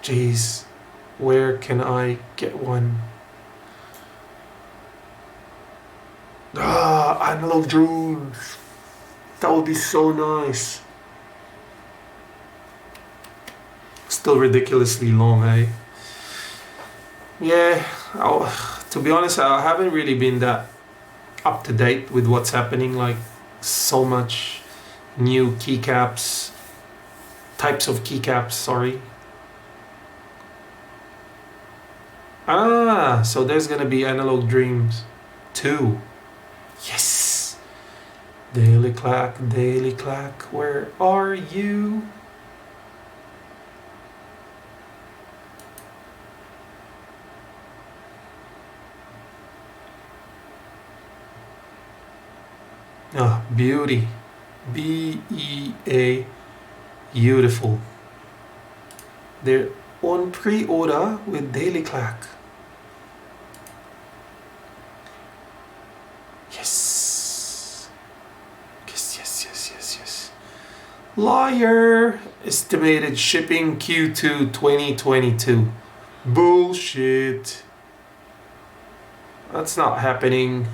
Jeez, where can I get one? Analog Dreams. That would be so nice. Still ridiculously long, eh? Yeah, to be honest, I haven't really been that up to date with what's happening. Like, so much new keycaps, types of keycaps, sorry. So there's gonna be Analog Dreams 2. Yes! Daily clack, where are you? Beauty. B-E-A. Beautiful. They're on pre-order with Daily Clack. Yes. Yes. Liar. Estimated shipping Q2 2022. Bullshit. That's not happening.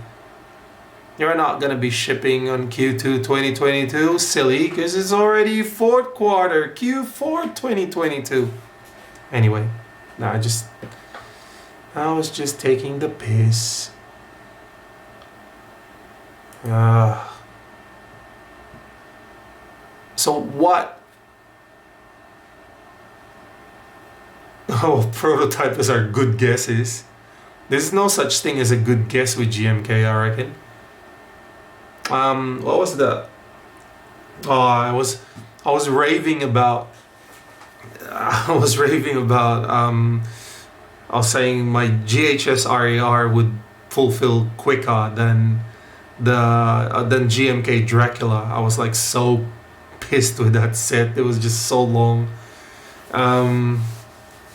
You're not gonna be shipping on Q2 2022, silly, because it's already fourth quarter, Q4 2022. Anyway, I was just taking the piss. So what? Oh, prototypers are good guesses. There's no such thing as a good guess with GMK, I reckon. What was that? I was raving about. I was saying my GHS RAR would fulfill quicker than GMK Dracula. I was like so pissed with that set. It was just so long. I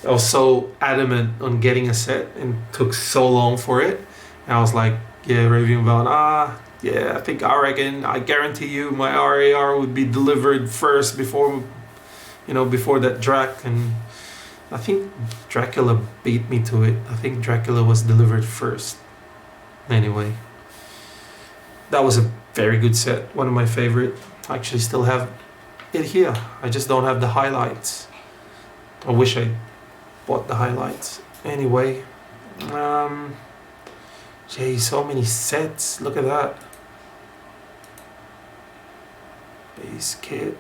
was so adamant on getting a set and took so long for it. And I was like, yeah, raving about yeah, I guarantee you my RAR would be delivered first before that Drac, and I think Dracula beat me to it. I think Dracula was delivered first. Anyway, that was a very good set, one of my favorite. I actually still have it here. I just don't have the highlights. I wish I bought the highlights. Anyway, gee, so many sets. Look at that. Base kit.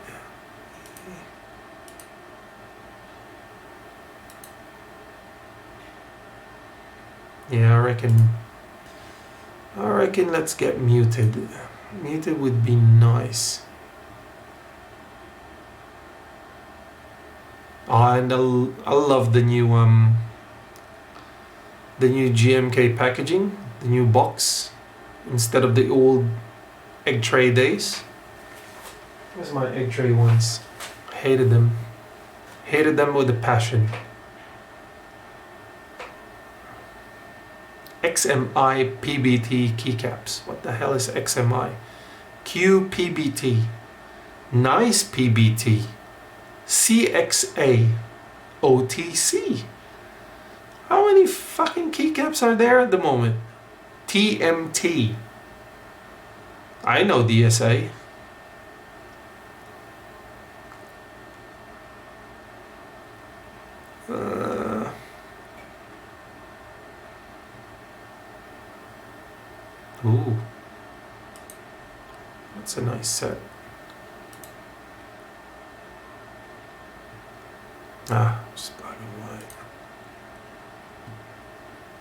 Yeah, I reckon let's get muted. Muted would be nice. And I love the new GMK packaging, the new box, instead of the old egg tray days. Where's my egg tray ones? Hated them with a passion. XMI PBT keycaps. What the hell is XMI? QPBT. Nice PBT. CXA. OTC. How many fucking keycaps are there at the moment? TMT. I know DSA. Ooh, that's a nice set. Just black and white.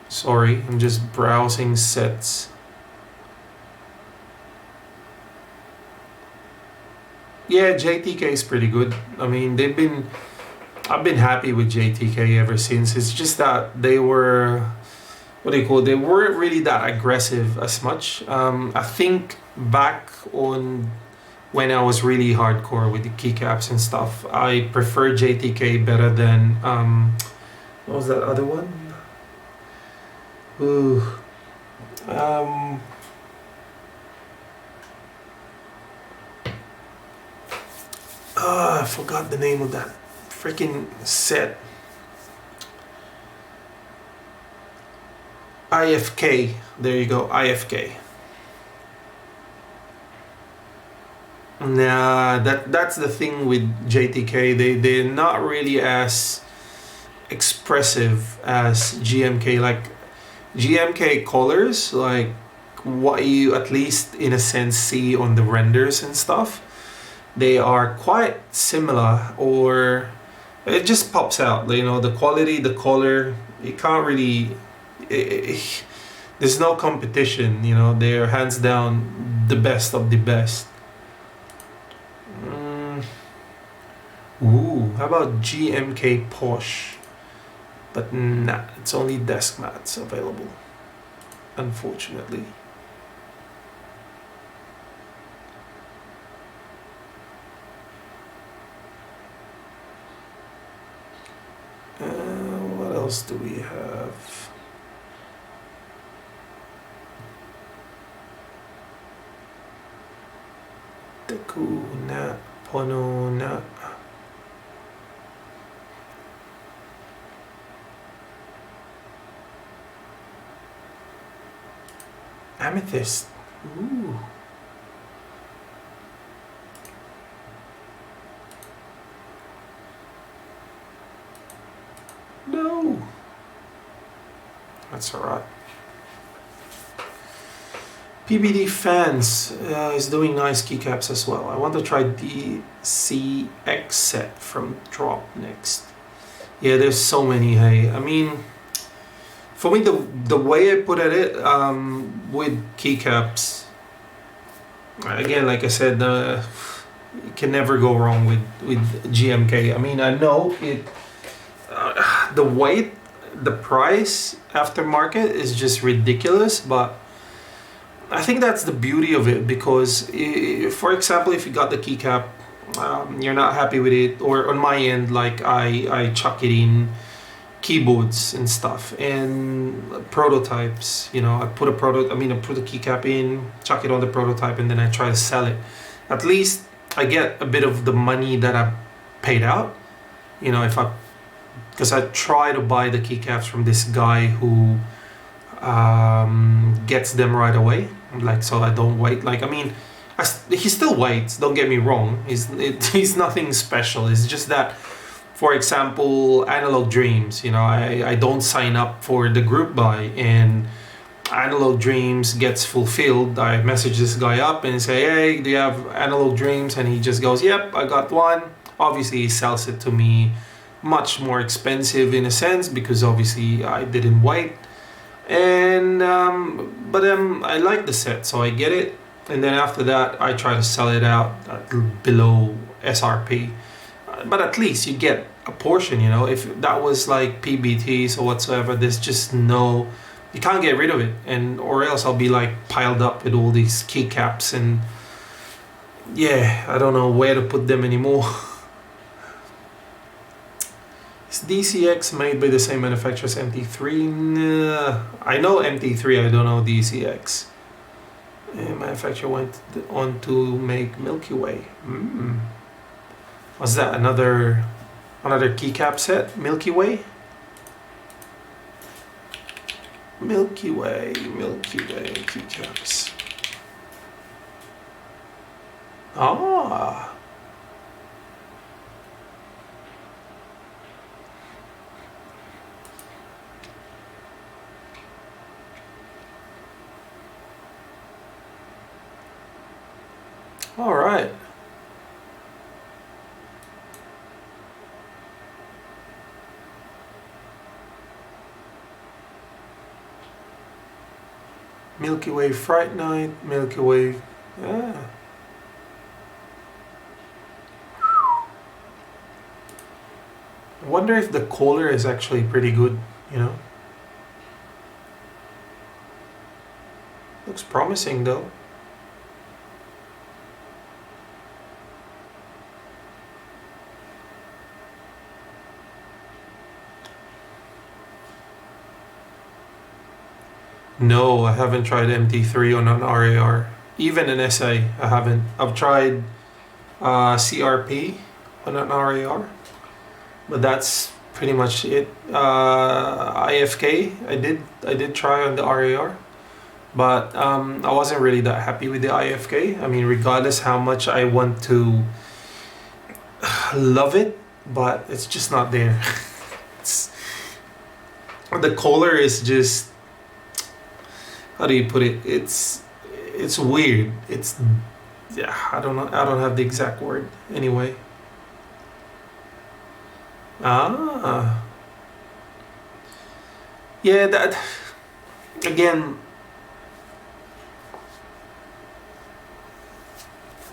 Sorry, I'm just browsing sets. Yeah, JTK is pretty good. I mean, I've been happy with JTK ever since. It's just that they were, they weren't really that aggressive as much. I think back on when I was really hardcore with the keycaps and stuff, I prefer JTK better than What was that other one? Ooh. I forgot the name of that freaking set. IFK. There you go, IFK. Nah, that's the thing with JTK. They're not really as expressive as GMK. Like GMK colors, like what you at least in a sense see on the renders and stuff, they are quite similar, or it just pops out. You know, the quality, the color, you can't really. There's no competition. You know, they're hands down the best of the best. Ooh, how about GMK Posh? But nah, it's only desk mats available, unfortunately. What else do we have? Deku na Pono na. Amethyst. Ooh. No. That's alright. PBD Fans is doing nice keycaps as well. I want to try the CX set from Drop next. Yeah, there's so many, hey. I mean, for me, the way I put at it with keycaps, again, like I said, you can never go wrong with GMK. I mean, I know it. The weight, the price aftermarket is just ridiculous, but I think that's the beauty of it, because for example, if you got the keycap, you're not happy with it, or on my end, like I chuck it in keyboards and stuff and prototypes. You know, I put a keycap in, chuck it on the prototype, and then I try to sell it. At least I get a bit of the money that I paid out. You know, because I try to buy the keycaps from this guy who gets them right away. Like, so I don't wait. Like, I mean, he still waits. Don't get me wrong. He's nothing special. It's just that, for example, Analog Dreams, you know, I don't sign up for the group buy, and Analog Dreams gets fulfilled. I message this guy up and say, hey, do you have Analog Dreams? And he just goes, yep, I got one. Obviously, he sells it to me much more expensive in a sense, because obviously I didn't wait. And but I like the set, so I get it. And then after that, I try to sell it out below SRP. But at least you get a portion, you know. If that was like PBTs or whatsoever, there's just no, you can't get rid of it, and or else I'll be like piled up with all these keycaps, and yeah, I don't know where to put them anymore. Is DCX made by the same manufacturer as MT3? Nah. I know MT3, I don't know DCX. Manufacturer went on to make Milky Way. Was that another keycap set? Milky Way? Milky Way keycaps. Ah. All right. Milky Way Fright Night, Milky Way. Yeah. I wonder if the color is actually pretty good, you know? Looks promising though. No, I haven't tried MT3 on an RAR. Even an SA, I haven't. I've tried CRP on an RAR, but that's pretty much it. IFK, I did try on the RAR, but I wasn't really that happy with the IFK. I mean, regardless how much I want to love it, but it's just not there. It's, the color is just, how do you put it? It's weird. It's, yeah, I don't know. I don't have the exact word. Anyway. Ah. Yeah, that again,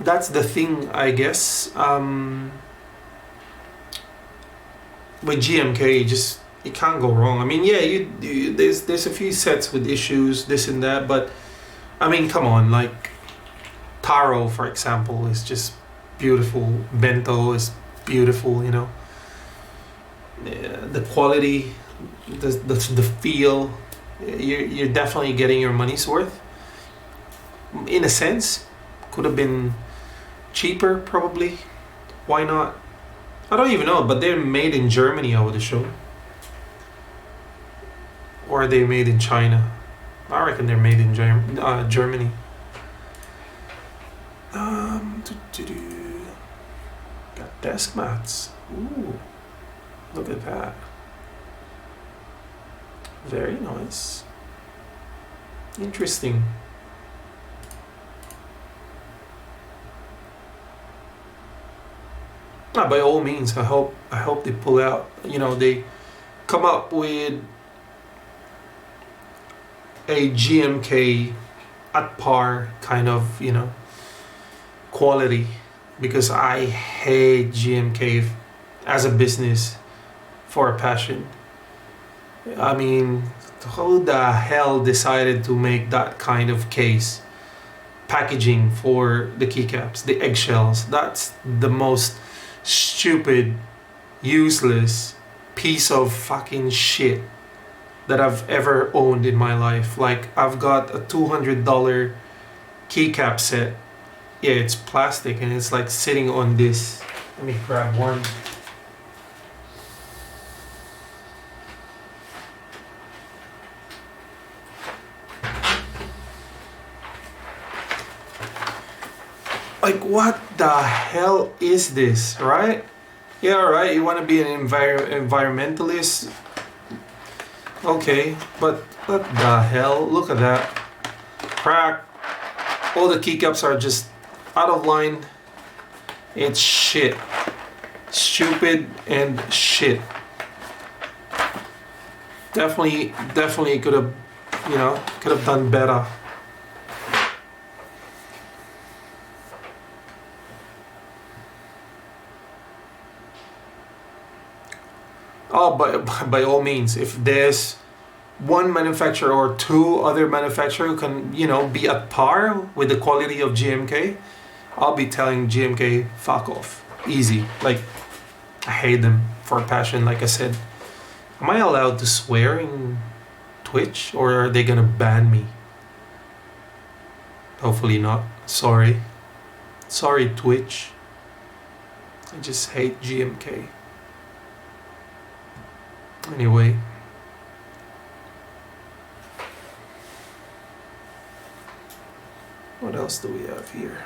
that's the thing, I guess. With GMK, just you can't go wrong. I mean, yeah, there's a few sets with issues, this and that, but I mean, come on, like Taro, for example, is just beautiful. Bento is beautiful, you know. The quality, the feel, you're definitely getting your money's worth. In a sense, could have been cheaper, probably. Why not? I don't even know, but they're made in Germany, I would assume. Or are they made in China? I reckon they're made in Germany. Got desk mats. Ooh, look at that. Very nice. Interesting. By all means, I hope they pull out. You know, they come up with a GMK at par kind of, you know, quality, because I hate GMK as a business for a passion. I mean, who the hell decided to make that kind of case packaging for the keycaps, the eggshells? That's the most stupid, useless piece of fucking shit that I've ever owned in my life. Like, I've got a $200 keycap set. Yeah, it's plastic and it's like sitting on this. Let me grab one. Like, what the hell is this, right? Yeah, right, you want to be an environmentalist. Okay, but what the hell? Look at that. Crack. All the keycaps are just out of line. It's shit. Stupid and shit. Definitely could have, you know, could have done better. Oh, by all means, if there's one manufacturer or two other manufacturer who can, you know, be at par with the quality of GMK, I'll be telling GMK, fuck off. Easy. Like, I hate them for passion, like I said. Am I allowed to swear in Twitch, or are they gonna ban me? Hopefully not. Sorry. Sorry, Twitch. I just hate GMK. Anyway. What else do we have here?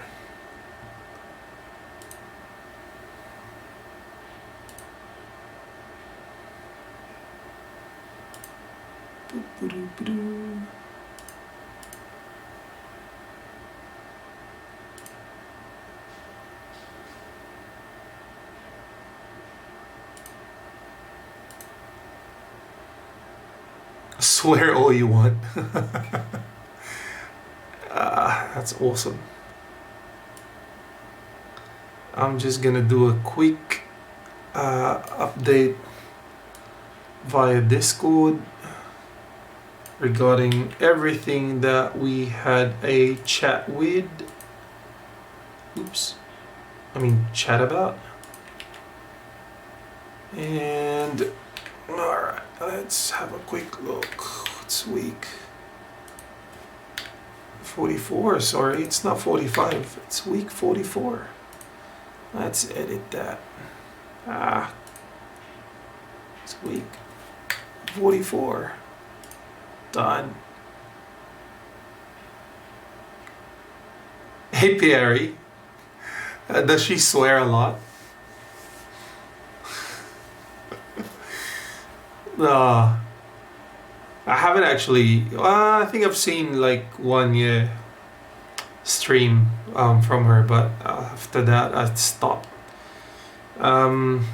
Swear all you want. That's awesome. I'm just gonna do a quick update via Discord regarding everything that we had a chat with. Chat about. And alright, let's have a quick look. What's week? 44, sorry, it's not 45, it's week 44. Let's edit that. It's week 44. Done. Hey Pierre, does she swear a lot? I haven't actually. I think I've seen like one stream from her, but after that I stopped. I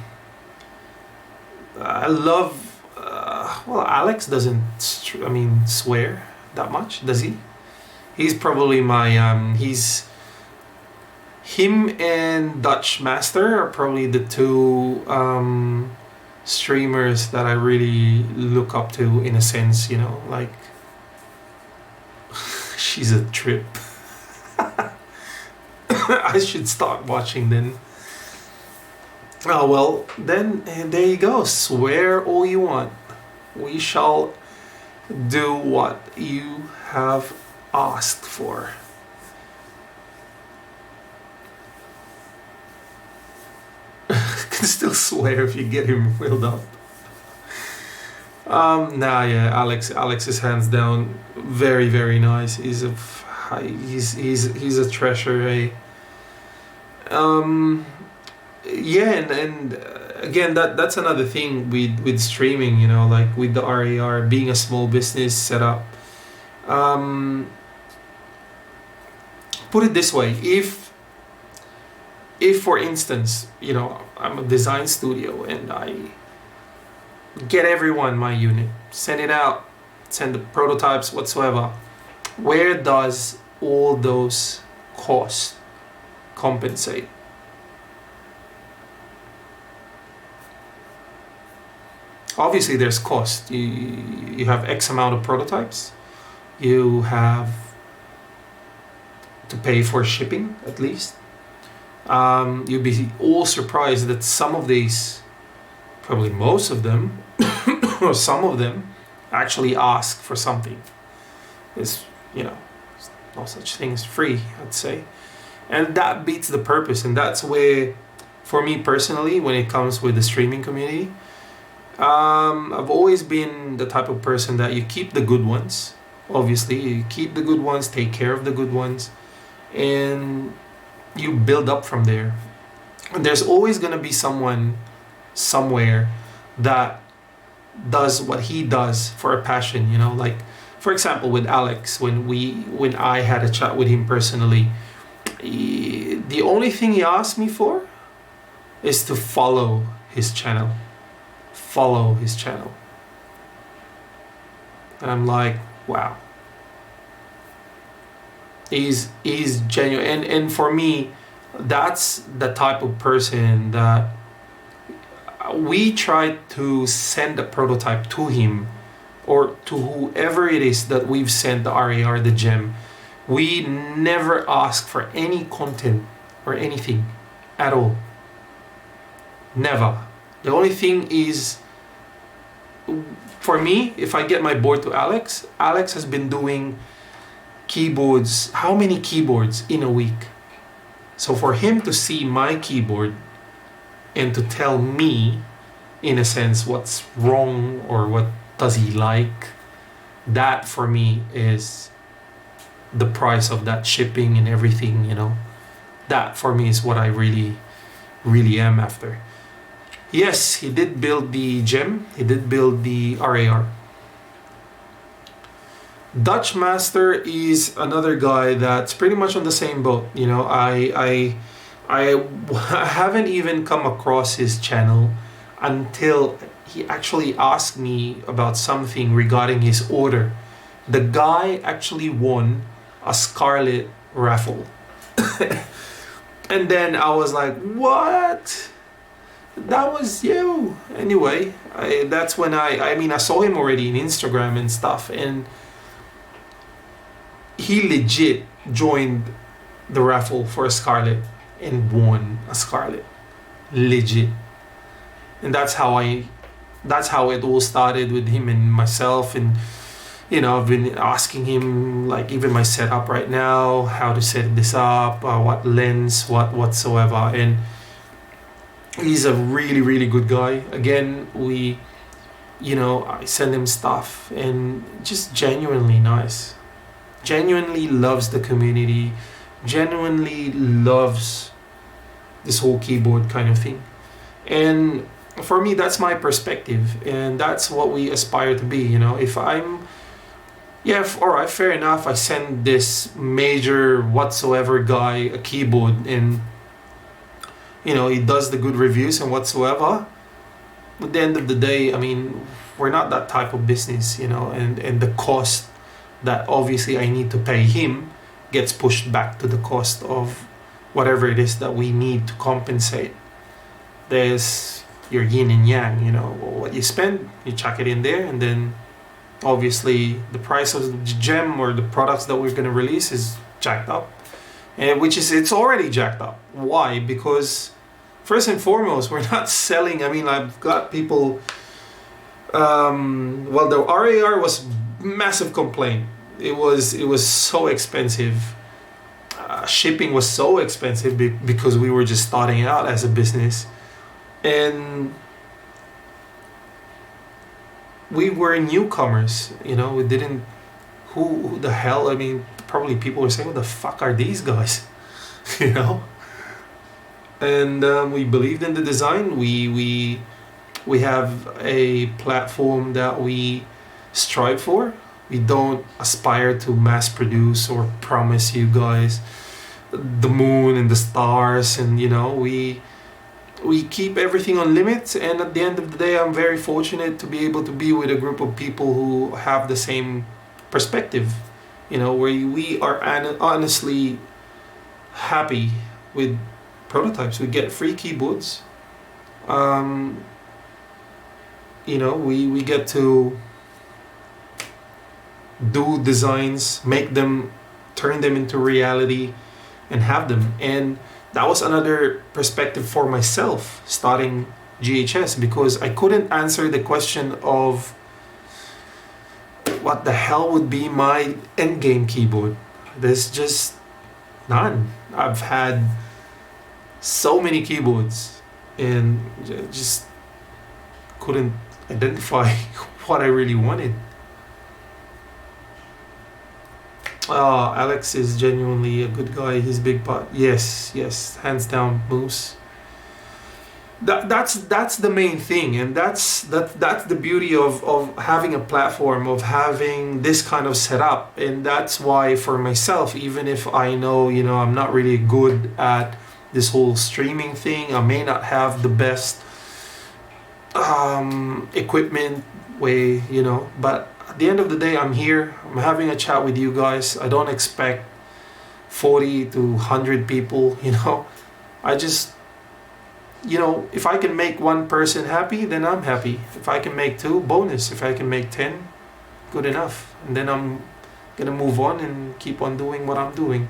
love. Well, Alex doesn't. Swear that much, does he? He's probably my. Him and Dutch Master are probably the two streamers that I really look up to, in a sense, you know, like she's a trip. I should start watching then. Oh well, then and there you go. Swear all you want. We shall do what you have asked for. Can still swear if you get him riled up. Alex is hands down very, very nice. He's a treasure, eh? And again, that's another thing with streaming, you know, like with the RAR being a small business setup. Put it this way, if for instance, you know, I'm a design studio and I get everyone my unit, send it out, send the prototypes whatsoever, where does all those costs compensate? Obviously there's cost. You have X amount of prototypes, you have to pay for shipping at least. You'd be all surprised that some of these, probably most of them, or some of them, actually ask for something. It's, you know, no such thing as free, I'd say. And that beats the purpose, and that's where, for me personally, when it comes with the streaming community, I've always been the type of person that you keep the good ones. Obviously, you keep the good ones, take care of the good ones, and you build up from there. And there's always going to be someone somewhere that does what he does for a passion, you know, like for example with Alex, when I had a chat with him personally, the only thing he asked me for is to follow his channel. And I'm like, wow. He's genuine, and for me, that's the type of person that we try to send a prototype to him, or to whoever it is that we've sent the RAR, the gem. We never ask for any content or anything at all. Never. The only thing is, for me, if I get my board to Alex has been doing keyboards, how many keyboards in a week? So for him to see my keyboard and to tell me, in a sense, what's wrong or what does he like, that for me is the price of that shipping and everything, you know. That for me is what I really, really am after. Yes, he did build the gem, he did build the RAR. Dutch Master is another guy that's pretty much on the same boat. You know, I haven't even come across his channel until he actually asked me about something regarding his order. The guy actually won a Scarlet raffle. And then I was like, what? That was you. Anyway, that's when I saw him already in Instagram and stuff, and he legit joined the raffle for a Scarlet and won a Scarlet. Legit. And that's how it all started with him and myself, and I've been asking him, like, even my setup right now, how to set this up, what lens, whatsoever. And he's a really, really good guy. Again, I send him stuff, and just genuinely nice. Genuinely loves the community. Genuinely loves this whole keyboard kind of thing. And for me, that's my perspective, and that's what we aspire to be. If I'm, all right, fair enough, I send this major whatsoever guy a keyboard, and he does the good reviews and whatsoever. At the end of the day, I mean, we're not that type of business, and the cost that obviously I need to pay him gets pushed back to the cost of whatever it is that we need to compensate. There's your yin and yang, what you spend, you chuck it in there, and then obviously the price of the gem or the products that we're going to release is jacked up, and it's already jacked up. Why? Because first and foremost, we're not selling. I mean, I've got people, the RAR was massive complaint. It was so expensive. Shipping was so expensive because we were just starting out as a business, and we were newcomers. We didn't. Who the hell? I mean, probably people were saying, "What the fuck are these guys?" And we believed in the design. We have a platform that we strive for. We don't aspire to mass produce or promise you guys the moon and the stars, and we keep everything on limits. And at the end of the day, I'm very fortunate to be able to be with a group of people who have the same perspective, where we are honestly happy with prototypes. We get free keyboards. We get to do designs, make them, turn them into reality, and have them. And that was another perspective for myself starting GHS, because I couldn't answer the question of what the hell would be my endgame keyboard. There's just none. I've had so many keyboards and just couldn't identify what I really wanted. Alex is genuinely a good guy. He's big part. Yes, hands down, Moose. That's the main thing, and that's the beauty of having a platform, of having this kind of setup. And that's why for myself, even if I know I'm not really good at this whole streaming thing, I may not have the best equipment way, but at the end of the day, I'm here, I'm having a chat with you guys. I don't expect 40 to 100 people. I just, if I can make one person happy, then I'm happy. If I can make 2, bonus. If I can make 10, good enough. And then I'm gonna move on and keep on doing what I'm doing.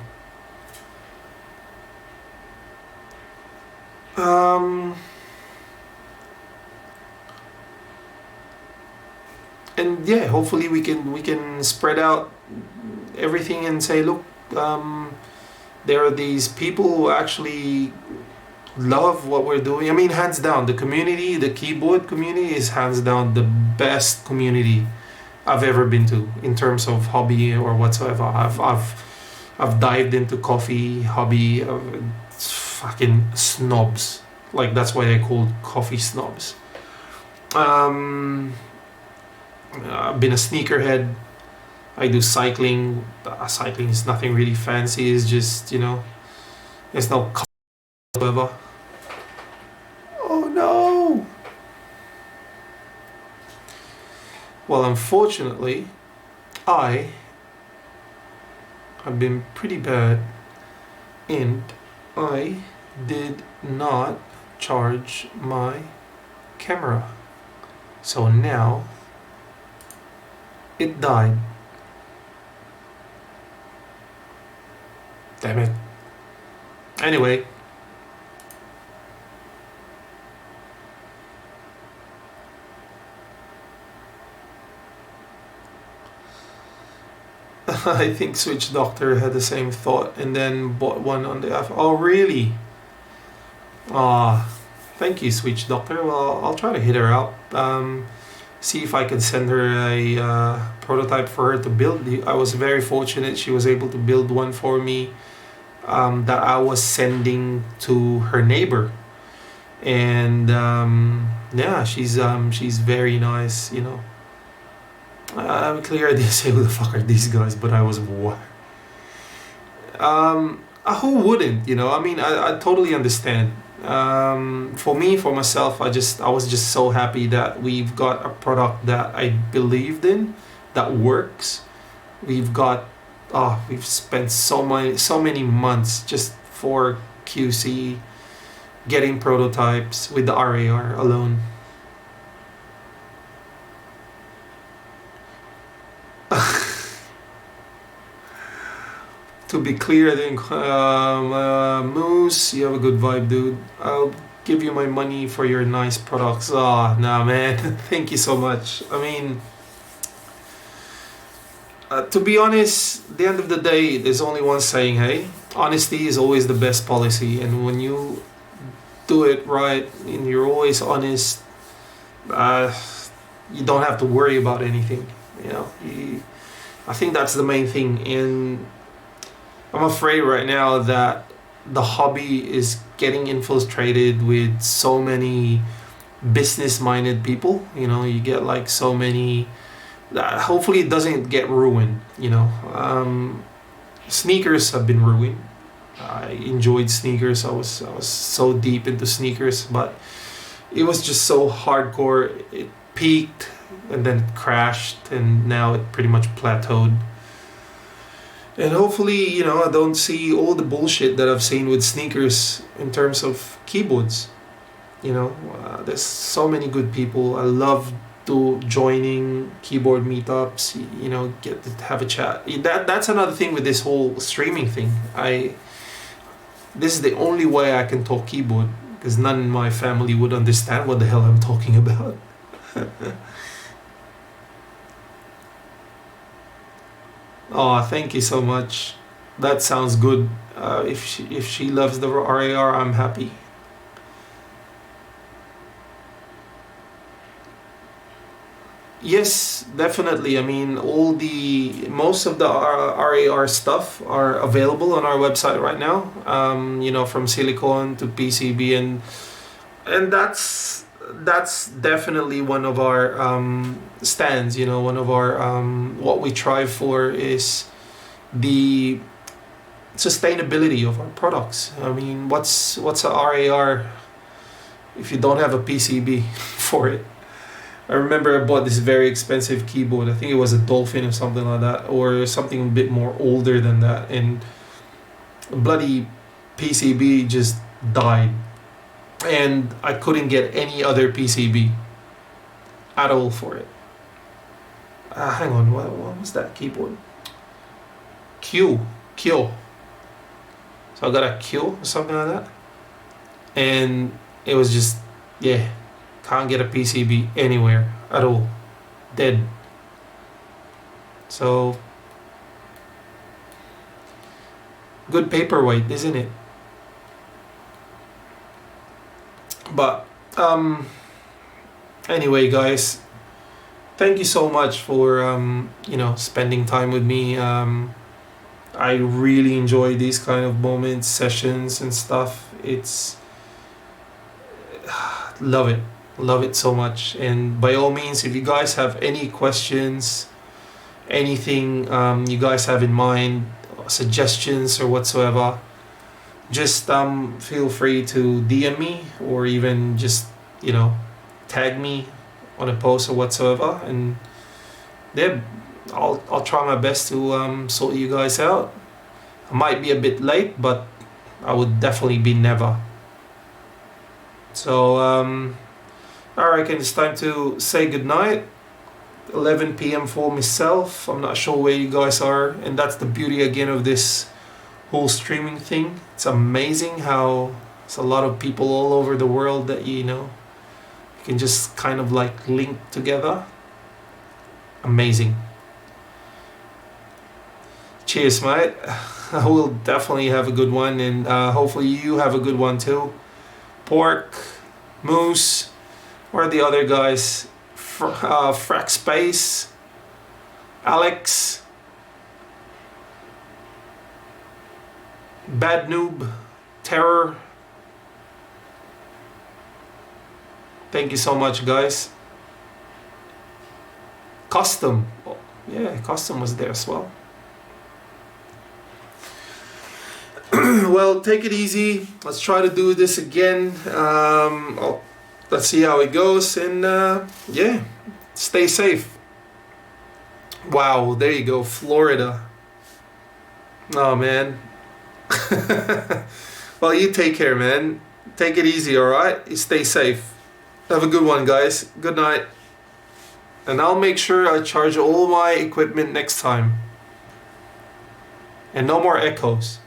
And yeah, hopefully we can spread out everything and say, look, there are these people who actually love what we're doing. I mean, hands down, the community, the keyboard community is hands down the best community I've ever been to in terms of hobby or whatsoever. I've dived into coffee hobby, fucking snobs. Like, that's why they're called coffee snobs. I've been a sneakerhead. I do cycling. Cycling is nothing really fancy. It's just, there's no whatsoever. Oh no! Well, unfortunately, I have been pretty bad, and I did not charge my camera. So now it died. Damn it. Anyway. I think Switch Doctor had the same thought and then bought one on the app. Oh, really? Ah, thank you, Switch Doctor. Well, I'll try to hit her up. See if I can send her a prototype for her to build. I was very fortunate she was able to build one for me that I was sending to her neighbor. And yeah, she's very nice, you know. I'm clear I didn't say who the fuck are these guys, but I was what? Who wouldn't, you know? I mean, I totally understand. For me, for myself, I was just so happy that we've got a product that I believed in, that works. We've spent so many months just for QC, getting prototypes with the RAR alone. To be clear, I think Moose, you have a good vibe, dude. I'll give you my money for your nice products. Ah, nah, man. Thank you so much. I mean, to be honest, at the end of the day, there's only one saying, hey, honesty is always the best policy. And when you do it right and you're always honest, you don't have to worry about anything. You know, I think that's the main thing. And I'm afraid right now that the hobby is getting infiltrated with so many business-minded people. You know, you get like so many. Hopefully, it doesn't get ruined. You know, sneakers have been ruined. I enjoyed sneakers. I was so deep into sneakers, but it was just so hardcore. It peaked and then it crashed, and now it pretty much plateaued. And hopefully, you know, I don't see all the bullshit that I've seen with sneakers in terms of keyboards. You know, there's so many good people. I love joining keyboard meetups. You know, get to have a chat. That's another thing with this whole streaming thing. This is the only way I can talk keyboard, because none in my family would understand what the hell I'm talking about. Oh, thank you so much. That sounds good. If she loves the RAR, I'm happy. Yes, definitely. I mean, most of the RAR stuff are available on our website right now. You know, from silicone to PCB, and that's definitely one of our stands. You know, one of our what we strive for is the sustainability of our products. I mean, what's a RAR if you don't have a PCB for it? I remember I bought this very expensive keyboard. I think it was a Dolphin or something like that, or something a bit more older than that, and the bloody PCB just died, and I couldn't get any other PCB at all for it. Hang on, what was that keyboard? Q. So I got a Q or something like that, and it was just, yeah, can't get a PCB anywhere at all. Dead. So, good paperweight, isn't it? But, anyway, guys, thank you so much for, you know, spending time with me. I really enjoy these kind of moments, sessions and stuff. It's, love it so much. And by all means, if you guys have any questions, anything you guys have in mind, suggestions or whatsoever, just feel free to DM me, or even just, you know, tag me on a post or whatsoever, and yeah, I'll try my best to sort you guys out. I might be a bit late, but I would definitely be never. So I reckon it's time to say goodnight. 11 p.m. for myself. I'm not sure where you guys are, and that's the beauty again of this whole streaming thing. It's amazing how there's a lot of people all over the world that, you know, you can just kind of like link together. Amazing. Cheers, mate. I will definitely have a good one, and hopefully you have a good one too. Pork, Moose, where are the other guys? Frack Space, Alex, Bad Noob, Terror. Thank you so much, guys. Custom. Oh, yeah, Custom was there as well. Well, take it easy. Let's try to do this again. Let's see how it goes, and yeah, stay safe. Wow, there you go, Florida. Oh, man. Well, you take care, man. Take it easy, all right? You stay safe. Have a good one, guys. Good night. And I'll make sure I charge all my equipment next time. And no more echoes.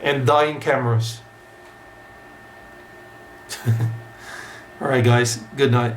And dying cameras. Alright, guys. Good night.